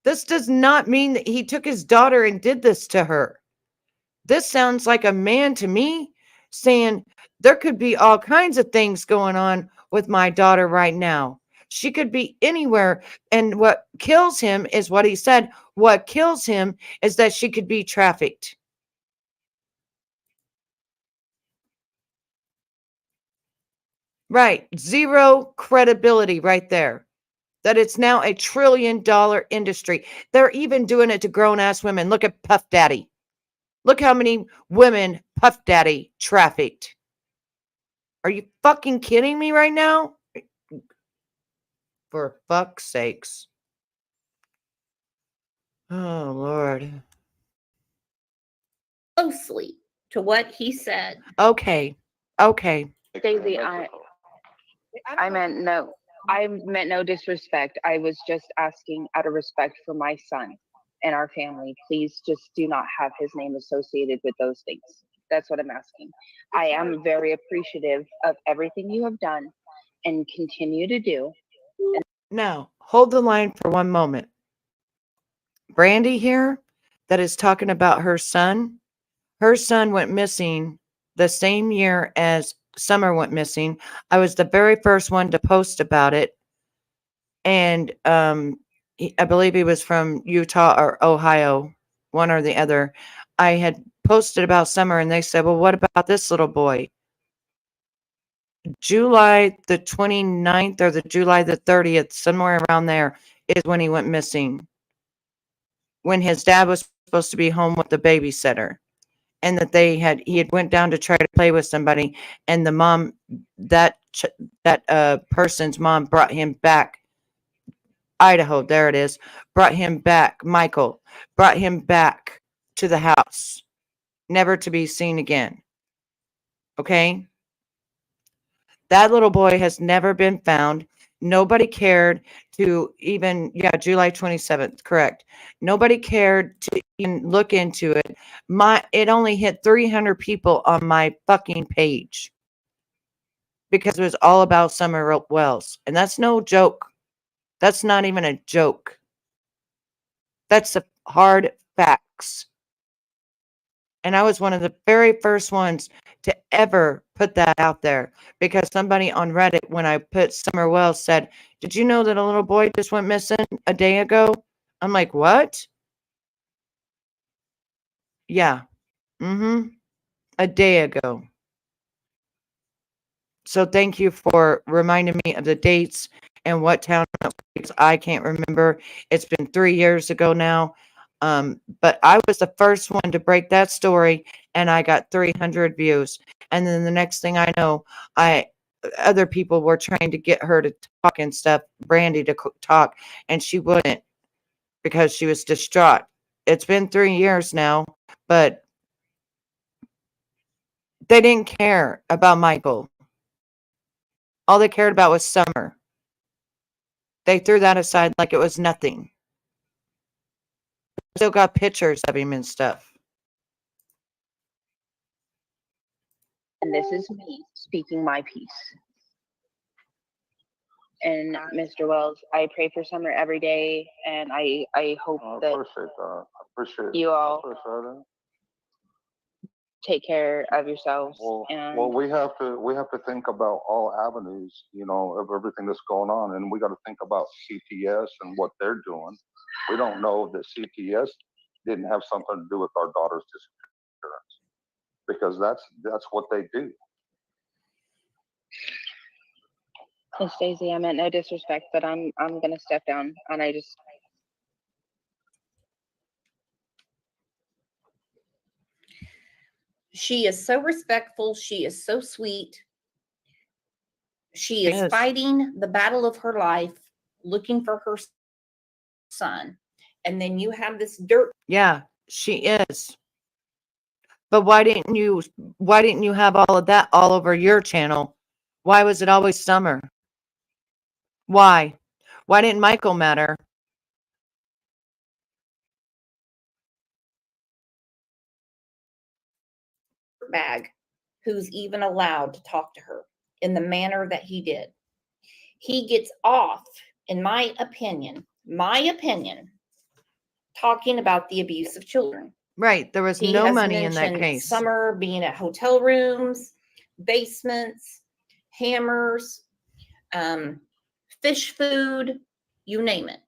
this does not mean that he took his daughter and did this to her. This sounds like a man to me saying there could be all kinds of things going on with my daughter right now. She could be anywhere. And what kills him is what he said. What kills him is that she could be trafficked. Right. Zero credibility right there. That it's now a $1 trillion industry. They're even doing it to grown ass women. Look at Puff Daddy. Look how many women Puff Daddy trafficked. Are you fucking kidding me right now? For fuck's sakes. Oh, Lord. Closely to what he said. Okay. Daisy, I meant no disrespect. I was just asking out of respect for my son and our family. Please just do not have his name associated with those things. That's what I'm asking. I am very appreciative of everything you have done and continue to do. Now, hold the line for one moment. Brandy here, that is talking about her son. Her son went missing the same year as Summer went missing. I was the very first one to post about it. And I believe he was from Utah or Ohio, one or the other. I had posted about Summer and they said, well, what about this little boy? July the 29th or the July the 30th, somewhere around there, is when he went missing. When his dad was supposed to be home with the babysitter, and that he had went down to try to play with somebody, and the mom, that person's mom, brought him back. Idaho, there it is. Brought him back. Michael brought him back to the house, never to be seen again. Okay? That little boy has never been found. Nobody cared to even, yeah, July 27th, correct. Nobody cared to even look into it. It only hit 300 people on my fucking page because it was all about Summer Wells. And that's no joke. That's not even a joke. That's the hard facts. And I was one of the very first ones to ever put that out there because somebody on Reddit, when I put Summer Wells, said, "Did you know that a little boy just went missing a day ago?" I'm like, "What?" Yeah. A day ago. So thank you for reminding me of the dates and what town it was. I can't remember. It's been 3 years ago now. But I was the first one to break that story, and I got 300 views. And then the next thing I know, other people were trying to get her to talk and stuff, Brandy to talk, and she wouldn't because she was distraught. It's been 3 years now, but they didn't care about Michael. All they cared about was Summer. They threw that aside like it was nothing. Still got pictures of him and stuff. And this is me speaking my piece. And Mr. Wells, I pray for Summer every day, and I hope that you all take care of yourselves. Well, we have to think about all avenues, of everything that's going on, and we got to think about CPS and what they're doing. We don't know that CPS didn't have something to do with our daughter's disappearance, because that's what they do. Miss Stacey, I meant no disrespect, but I'm gonna step down, and I just. She is so respectful. She is so sweet. She is Yes. fighting the battle of her life, looking for her son. And then you have this dirt. Yeah, she is. But why didn't you have all of that all over your channel? Why was it always Summer? Why? Why didn't Michael matter? Bag who's even allowed to talk to her in the manner that he did. He gets off, in my opinion, talking about the abuse of children. Right. There was He no has money in that mentioned case. Summer being at hotel rooms, basements, hammers, fish food, you name it.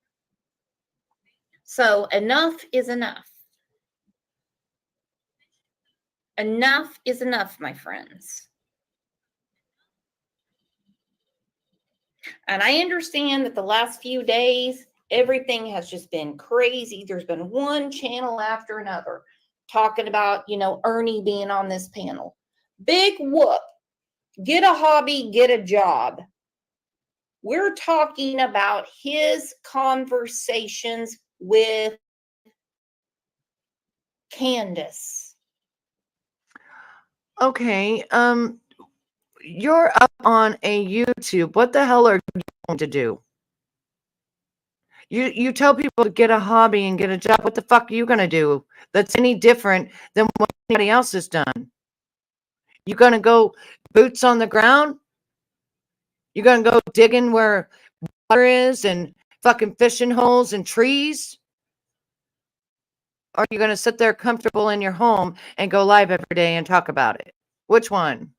So enough is enough. Enough is enough, my friends. And I understand that the last few days, everything has just been crazy. There's been one channel after another talking about, Ernie being on this panel. Big whoop. Get a hobby, get a job. We're talking about his conversations with Candace. Okay. You're up on a YouTube. What the hell are you going to do? You tell people to get a hobby and get a job. What the fuck are you going to do that's any different than what anybody else has done? You going to go boots on the ground? You going to go digging where water is and fucking fishing holes and trees? Or are you going to sit there comfortable in your home and go live every day and talk about it? Which one?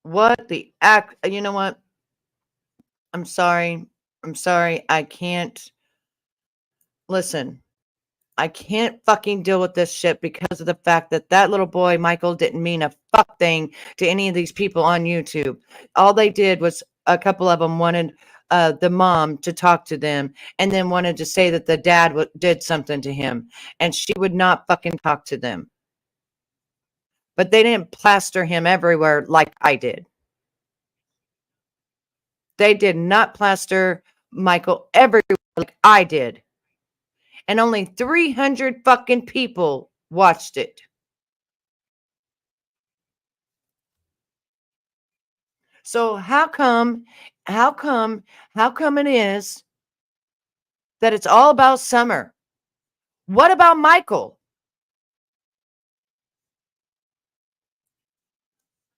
What the act? You know what? I'm sorry. I can't. Listen, I can't fucking deal with this shit because of the fact that that little boy, Michael, didn't mean a fuck thing to any of these people on YouTube. All they did was a couple of them wanted the mom to talk to them and then wanted to say that the dad did something to him. And she would not fucking talk to them. But they didn't plaster him everywhere like I did. They did not plaster Michael everywhere like I did. And only 300 fucking people watched it. So how come it is that it's all about Summer? What about Michael?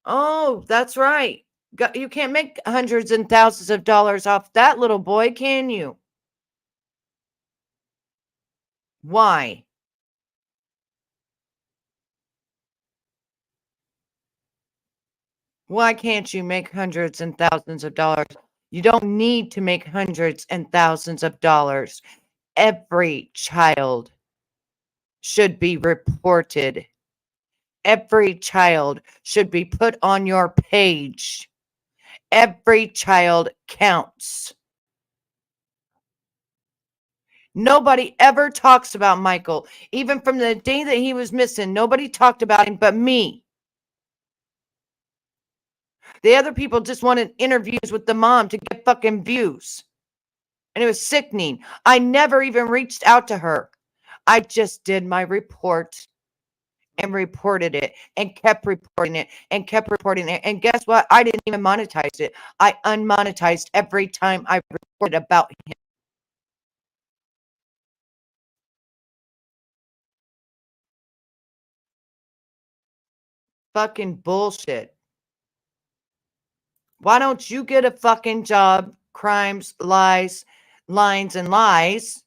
Oh, that's right. You can't make hundreds and thousands of dollars off that little boy, can you? Why? Why can't you make hundreds and thousands of dollars? You don't need to make hundreds and thousands of dollars. Every child should be reported. Every child should be put on your page. Every child counts. Nobody ever talks about Michael. Even from the day that he was missing, nobody talked about him but me. The other people just wanted interviews with the mom to get fucking views. And it was sickening. I never even reached out to her. I just did my report and reported it and kept reporting it and kept reporting it. And guess what? I didn't even monetize it. I unmonetized every time I reported about him. Fucking bullshit. Why don't you get a fucking job? Crimes, lies, lines, and lies.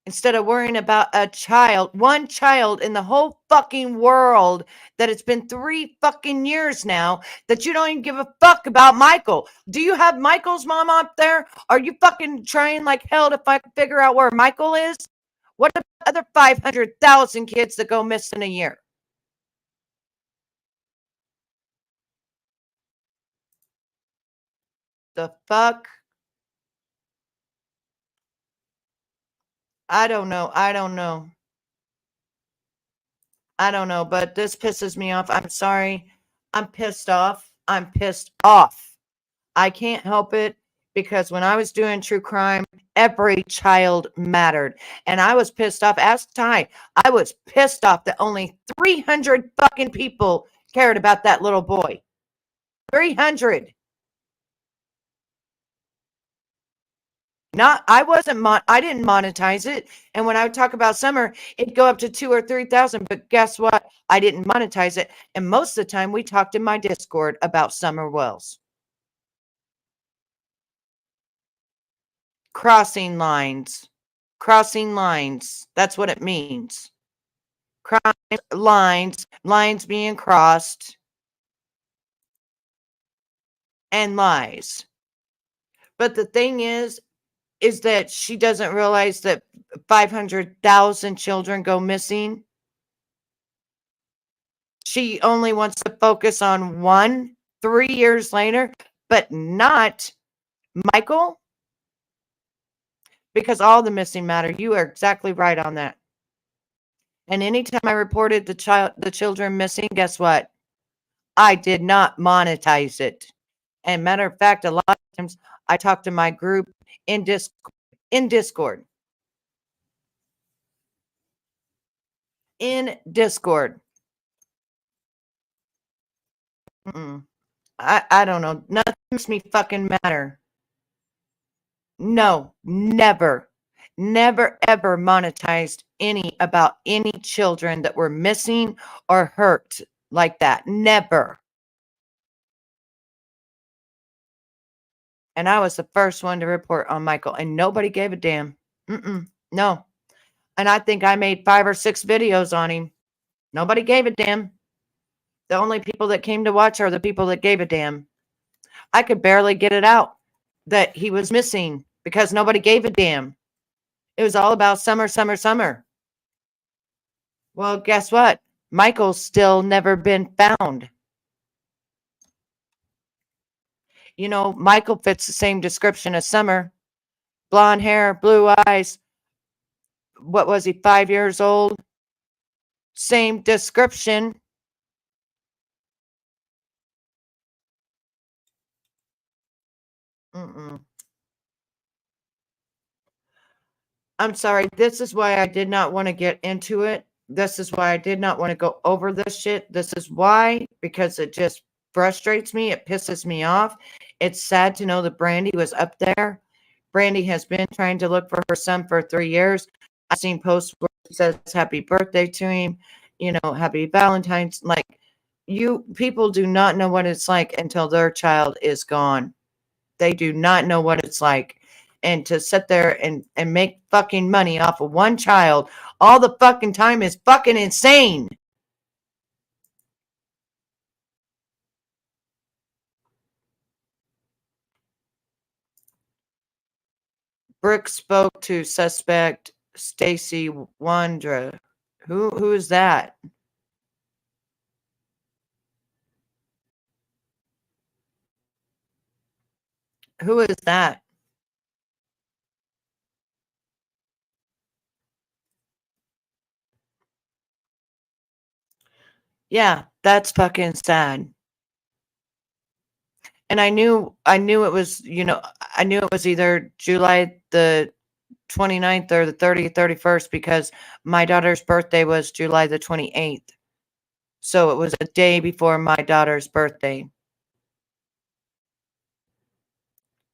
Instead of worrying about a child, one child in the whole fucking world, that it's been 3 fucking years now that you don't even give a fuck about Michael. Do you have Michael's mom up there? Are you fucking trying like hell to figure out where Michael is? What about the other 500,000 kids that go missing a year? The fuck? I don't know. I don't know. I don't know, but this pisses me off. I'm sorry. I'm pissed off. I'm pissed off. I can't help it because when I was doing true crime, every child mattered. And I was pissed off. Ask Ty. I was pissed off that only 300 fucking people cared about that little boy. 300. I didn't monetize it. And when I would talk about Summer, it'd go up to 2,000 or 3,000. But guess what? I didn't monetize it. And most of the time we talked in my Discord about Summer Wells. Crossing lines. Crossing lines. That's what it means. Lines being crossed. And lies. But the thing is that she doesn't realize that 500,000 children go missing. She only wants to focus on one 3 years later, but not Michael, because all the missing matter. You are exactly right on that. And anytime I reported the children missing, guess what? I did not monetize it. And matter of fact, a lot of times I talk to my group in Discord. In Discord. I don't know. Nothing makes me fucking matter. No, never ever monetized about any children that were missing or hurt like that. Never. And I was the first one to report on Michael, and nobody gave a damn. No. And I think I made 5 or 6 videos on him. Nobody gave a damn. The only people that came to watch are the people that gave a damn. I could barely get it out that he was missing because nobody gave a damn. It was all about summer, summer, summer. Well, guess what? Michael's still never been found. You know, Michael fits the same description as Summer. Blonde hair, blue eyes. What was he, 5 years old? Same description. Mm-mm. I'm sorry. This is why I did not want to get into it. This is why I did not want to go over this shit. This is why, because it just frustrates me. It pisses me off. It's sad to know that Brandy was up there. Brandy has been trying to look for her son for 3 years. I've seen posts where it says happy birthday to him, happy Valentine's. Like, you people do not know what it's like until their child is gone. They do not know what it's like. And to sit there and make fucking money off of one child all the fucking time is fucking insane. Brooke spoke to suspect Stacy Wandra. Who is that? Who is that? Yeah, that's fucking sad. And I knew it was, I knew it was either July the 29th or the 30th, 31st because my daughter's birthday was July the 28th. So it was a day before my daughter's birthday.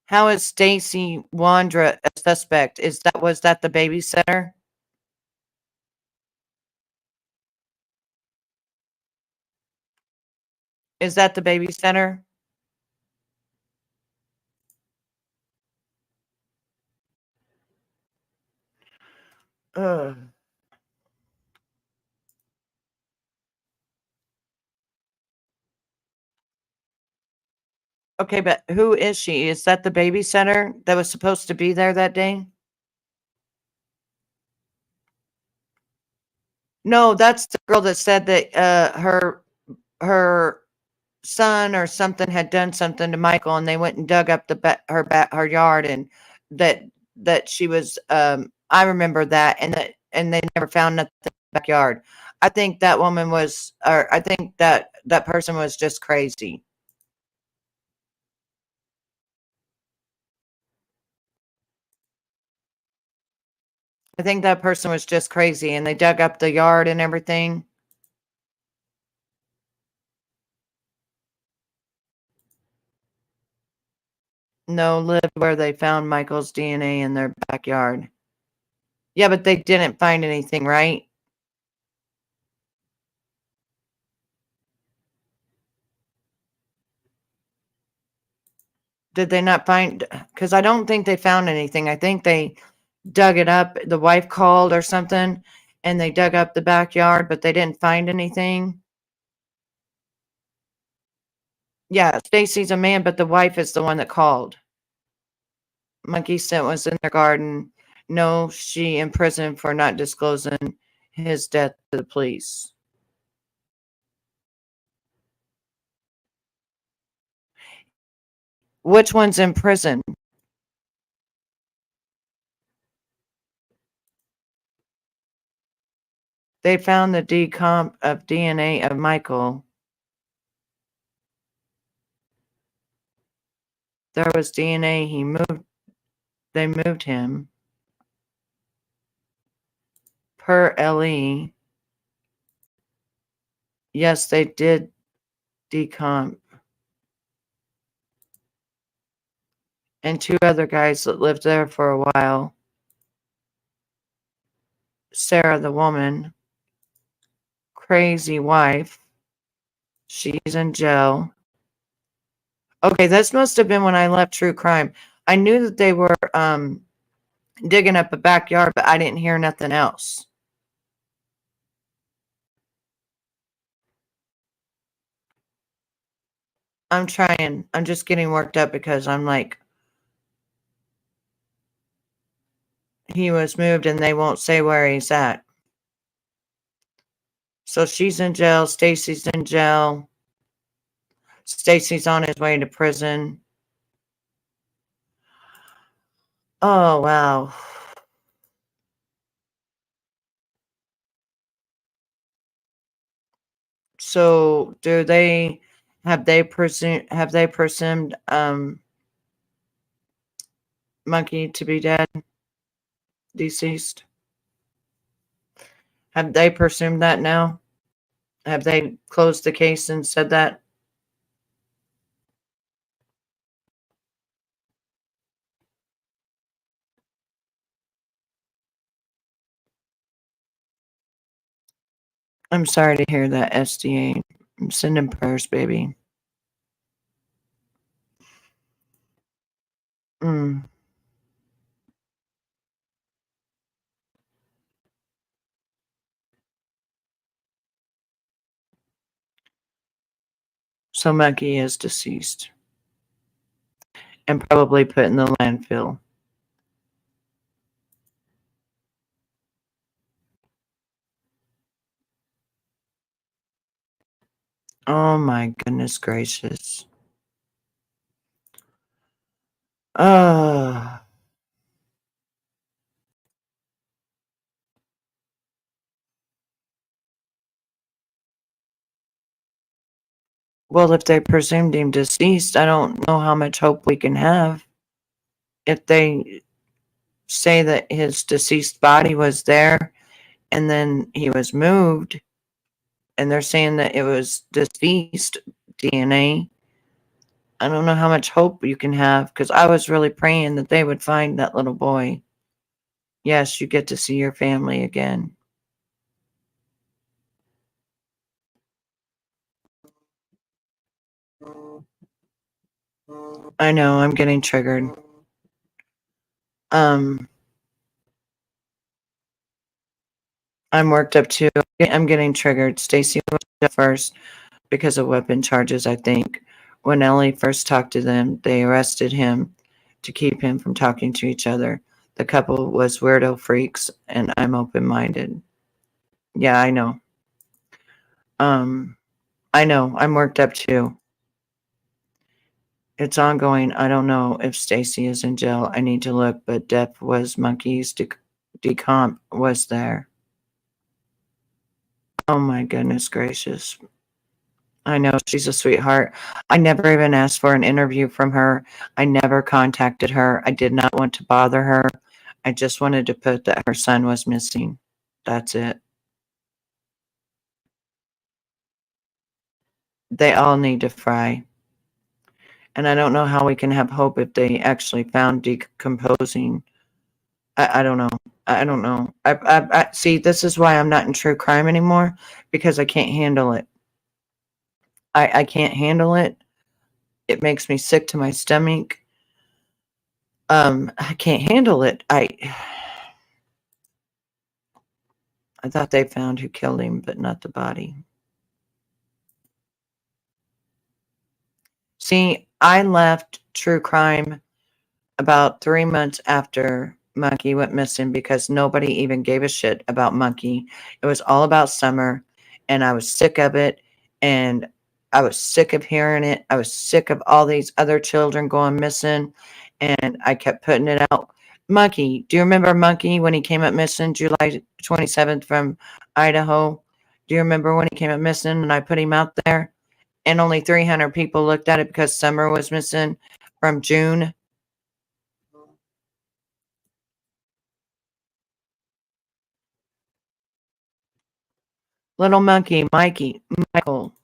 How is Stacy Wandra a suspect? Was that the babysitter? Is that the babysitter? Ugh. Okay, but who is she? Is that the babysitter that was supposed to be there that day? No, that's the girl that said that her son or something had done something to Michael, and they went and dug up her yard, and that she was. I remember that, and they never found nothing in the backyard. I think that woman was, or I think that person was just crazy. I think that person was just crazy, and they dug up the yard and everything. No, lived where they found Michael's DNA in their backyard. Yeah, but they didn't find anything, right? Did they not find? Because I don't think they found anything. I think they dug it up. The wife called or something, and they dug up the backyard, but they didn't find anything. Yeah, Stacy's a man, but the wife is the one that called. Monkey scent was in their garden. No, she in prison for not disclosing his death to the police. Which one's in prison? They found the decomp of DNA of Michael. There was DNA. They moved him. Per LE. Yes, they did decomp. And two other guys that lived there for a while. Sarah, the woman. Crazy wife. She's in jail. Okay, this must have been when I left True Crime. I knew that they were digging up a backyard, but I didn't hear nothing else. I'm trying. I'm just getting worked up because I'm like, he was moved and they won't say where he's at. So she's in jail. Stacy's in jail. Stacy's on his way to prison. Oh, wow. So do they have they presumed Monkey to be dead, deceased? Have they presumed that now? Have they closed the case and said that? I'm sorry to hear that, SDA. I'm sending prayers, baby. Mm. So Monkey is deceased and probably put in the landfill. Oh my goodness gracious. Uh, well, if they presumed him deceased, I don't know how much hope we can have. If they say that his deceased body was there and then he was moved and they're saying that it was deceased DNA, I don't know how much hope you can have because I was really praying that they would find that little boy. Yes, you get to see your family again. I know, I'm getting triggered. I'm worked up too. I'm getting triggered. Stacy was up first because of weapon charges, I think. When Ellie first talked to them, they arrested him to keep him from talking to each other. The couple was weirdo freaks, and I'm open-minded. Yeah, I know. I know. I'm worked up too. It's ongoing. I don't know if Stacy is in jail. I need to look, but Depp was Monkey's decomp was there. Oh my goodness gracious. I know she's a sweetheart. I never even asked for an interview from her. I never contacted her. I did not want to bother her. I just wanted to put that her son was missing. That's it. They all need to fry. And I don't know how we can have hope if they actually found decomposing. I don't know. I don't know. I see. This is why I'm not in true crime anymore because I can't handle it. I can't handle it. It makes me sick to my stomach. I can't handle it. I thought they found who killed him, but not the body. See, I left true crime about 3 months after Monkey went missing because nobody even gave a shit about Monkey. It was all about Summer, and I was sick of it, and I was sick of hearing it. I was sick of all these other children going missing, and I kept putting it out. Monkey, do you remember Monkey when he came up missing July 27th from Idaho? Do you remember when he came up missing and I put him out there? And only 300 people looked at it because Summer was missing from June. Little Monkey, Michael.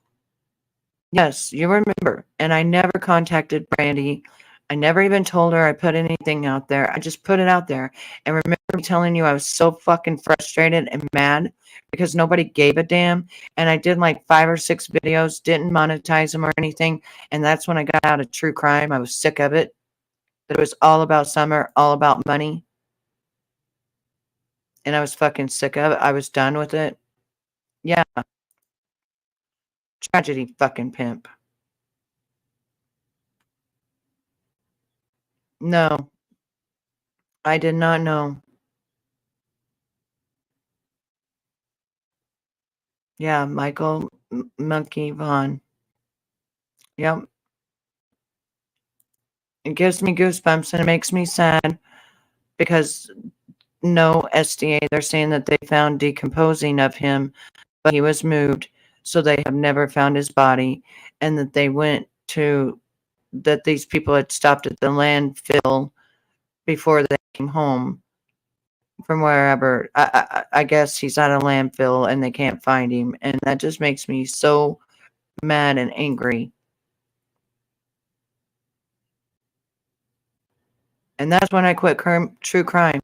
Yes, you remember. And I never contacted Brandy. I never even told her I put anything out there. I just put it out there. And remember me telling you I was so fucking frustrated and mad because nobody gave a damn. And I did like 5 or 6 videos, didn't monetize them or anything. And that's when I got out of true crime. I was sick of it. That it was all about Summer, all about money. And I was fucking sick of it. I was done with it. Yeah. Tragedy fucking pimp. No, I did not know. Yeah, Michael Monkey Vaughn. Yep. It gives me goosebumps and it makes me sad because no SDA, they're saying that they found decomposing of him, but he was moved, so they have never found his body, and that they went to that these people had stopped at the landfill before they came home from wherever. I guess he's at a landfill and they can't find him, and that just makes me so mad and angry. And that's when I quit true crime.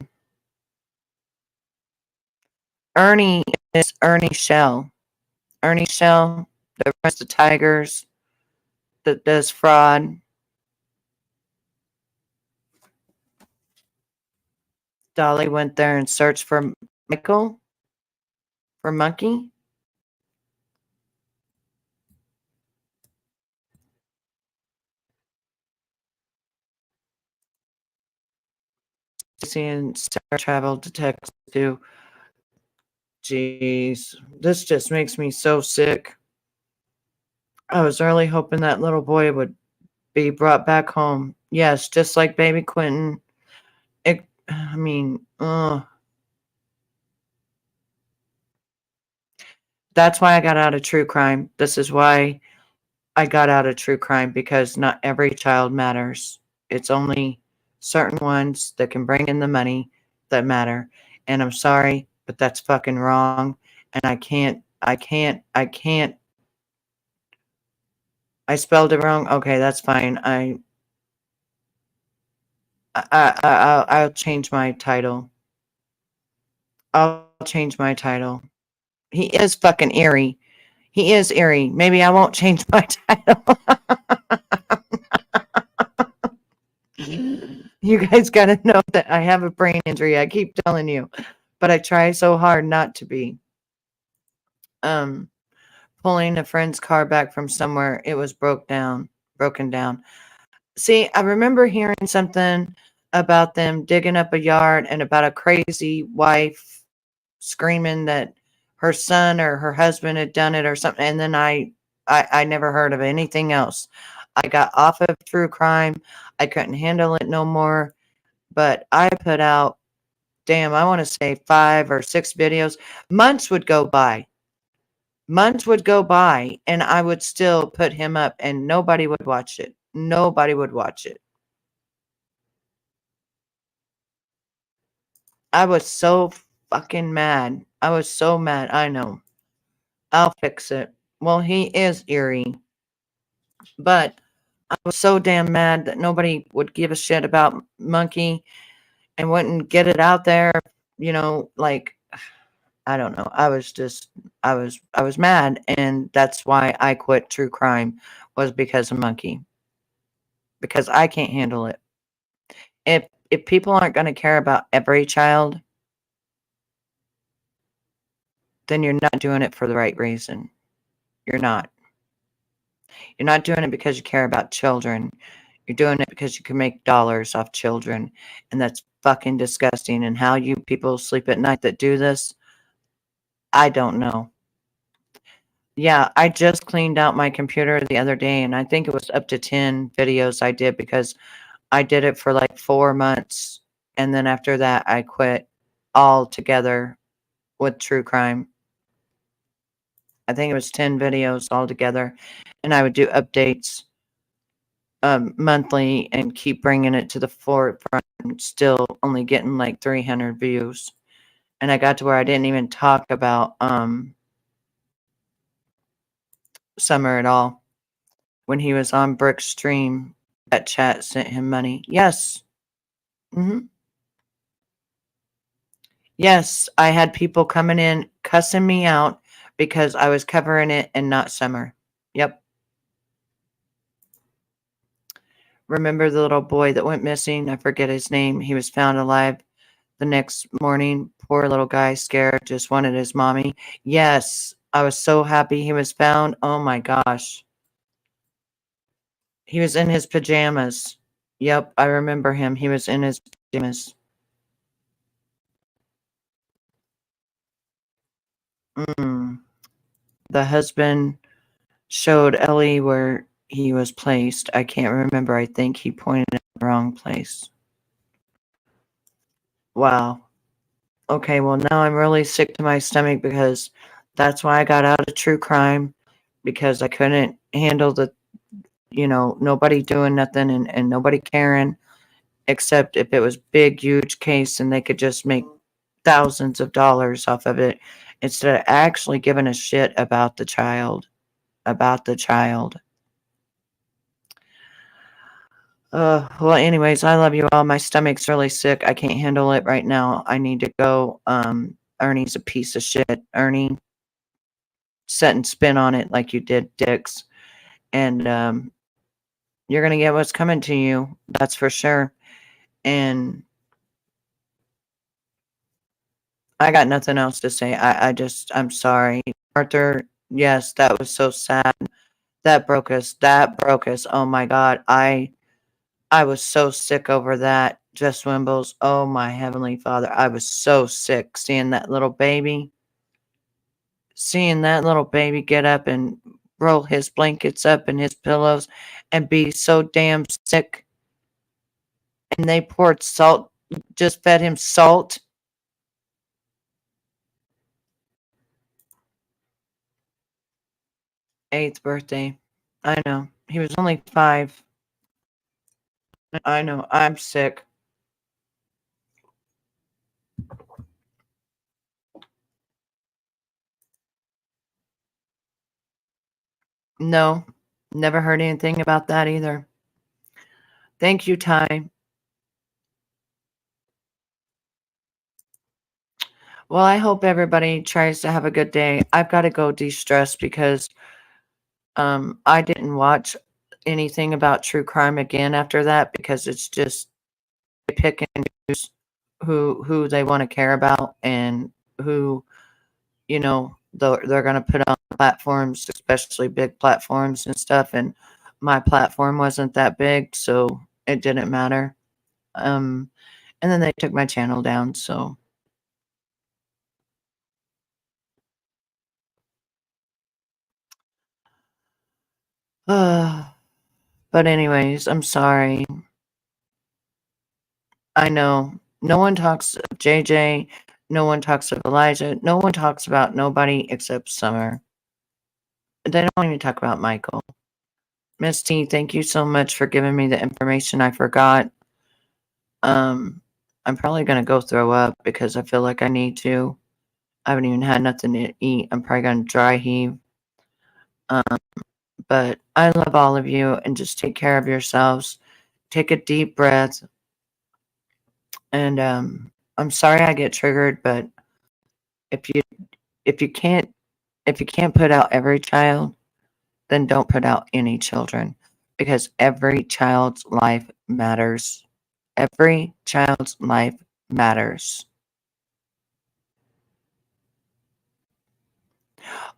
Ernie is Ernie Shell. Ernie Shell that runs the Tigers, that does fraud. Dolly went there and searched for Michael, for Monkey. Seeing Sarah travel to Texas too. Jeez, this just makes me so sick. I was really hoping that little boy would be brought back home. Yes, just like baby Quentin. I mean, that's why I got out of true crime. This is why I got out of true crime, because not every child matters. It's only certain ones that can bring in the money that matter. And I'm sorry, but that's fucking wrong. And I spelled it wrong. Okay, that's fine. I'll change my title. I'll change my title. He is fucking eerie. He is eerie. Maybe I won't change my title. You guys got to know that I have a brain injury. I keep telling you, but I try so hard not to be. Pulling a friend's car back from somewhere, it was broken down. See, I remember hearing something about them digging up a yard and about a crazy wife screaming that her son or her husband had done it or something. And then I never heard of anything else. I got off of true crime. I couldn't handle it no more. But I put out, damn, I want to say 5 or 6 videos. Months would go by. Months would go by and I would still put him up and nobody would watch it. Nobody would watch it. I was so fucking mad. I was so mad. I know. I'll fix it. Well, he is eerie. But I was so damn mad that nobody would give a shit about Monkey and wouldn't get it out there. Like, I don't know. I was mad, and that's why I quit true crime, was because of Monkey. Because I can't handle it. If people aren't going to care about every child, then you're not doing it for the right reason. You're not. You're not doing it because you care about children. You're doing it because you can make dollars off children. And that's fucking disgusting. And how you people sleep at night that do this, I don't know. Yeah, I just cleaned out my computer the other day, and I think it was up to 10 videos I did, because I did it for like 4 months. And then after that, I quit altogether with true crime. I think it was 10 videos altogether. And I would do updates monthly and keep bringing it to the forefront, and still only getting like 300 views. And I got to where I didn't even talk about Summer at all. When he was on Brooke's stream, that chat sent him money. Yes. Yes, I had people coming in cussing me out because I was covering it and not Summer. Yep. Remember the little boy that went missing? I forget his name. He was found alive the next morning. Poor little guy, scared, just wanted his mommy. Yes, I was so happy he was found. Oh my gosh. He was in his pajamas. Yep, I remember him. He was in his pajamas. Mm. the husband showed Ellie where he was placed. I can't remember. I think he pointed at the wrong place. Wow. Okay, well, now I'm really sick to my stomach because that's why I got out of true crime, because I couldn't handle the, nobody doing nothing and nobody caring, except if it was big, huge case and they could just make thousands of dollars off of it instead of actually giving a shit about the child. Well, anyways, I love you all. My stomach's really sick. I can't handle it right now. I need to go. Ernie's a piece of shit. Ernie, set and spin on it like you did, Dix. And you're going to get what's coming to you. That's for sure. And I got nothing else to say. I'm sorry. Arthur, yes, that was so sad. That broke us. Oh my God. I was so sick over that. Just Wimbles. Oh my heavenly Father. I was so sick seeing that little baby. Seeing that little baby get up and roll his blankets up and his pillows and be so damn sick. And they poured salt, just fed him salt. Eighth birthday. I know. He was only 5. I know. I'm sick. No, never heard anything about that either. Thank you, Ty. Well, I hope everybody tries to have a good day. I've got to go de-stress because I didn't watch anything about true crime again after that, because it's just they pick and choose who they want to care about and who, they're going to put on platforms, especially big platforms and stuff. And my platform wasn't that big, so it didn't matter. And then they took my channel down, so. But anyways, I'm sorry. I know. No one talks of JJ. No one talks of Elijah. No one talks about nobody except Summer. They don't even talk about Michael. Miss T, thank you so much for giving me the information I forgot. I'm probably going to go throw up because I feel like I need to. I haven't even had nothing to eat. I'm probably going to dry heave. But I love all of you, and just take care of yourselves. Take a deep breath. And I'm sorry I get triggered, but if you can't put out every child, then don't put out any children, because every child's life matters. Every child's life matters.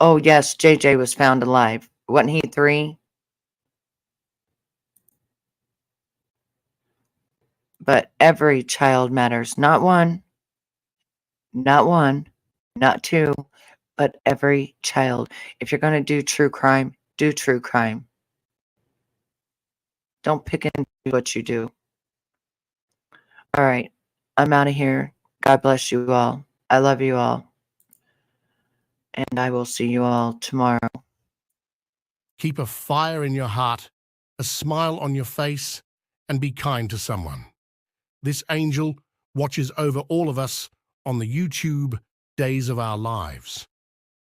Oh yes, JJ was found alive. Wasn't he 3? But every child matters. Not one, not 2, but every child. If you're going to do true crime, do true crime. Don't pick and do what you do. All right, I'm out of here. God bless you all. I love you all. And I will see you all tomorrow. Keep a fire in your heart, a smile on your face, and be kind to someone. This angel watches over all of us on the YouTube Days of Our Lives.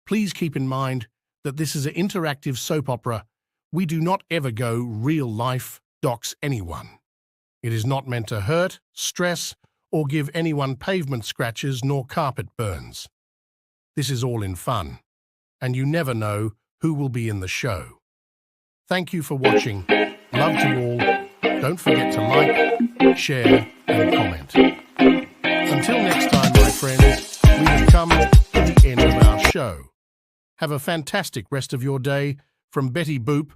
Please keep in mind that this is an interactive soap opera. We do not ever go real life dox anyone. It is not meant to hurt, stress, or give anyone pavement scratches nor carpet burns. This is all in fun, and you never know who will be in the show. Thank you for watching. Love to all. Don't forget to like, share, and comment. Until next time, my friends, we have come to the end of our show. Have a fantastic rest of your day from Betty Boop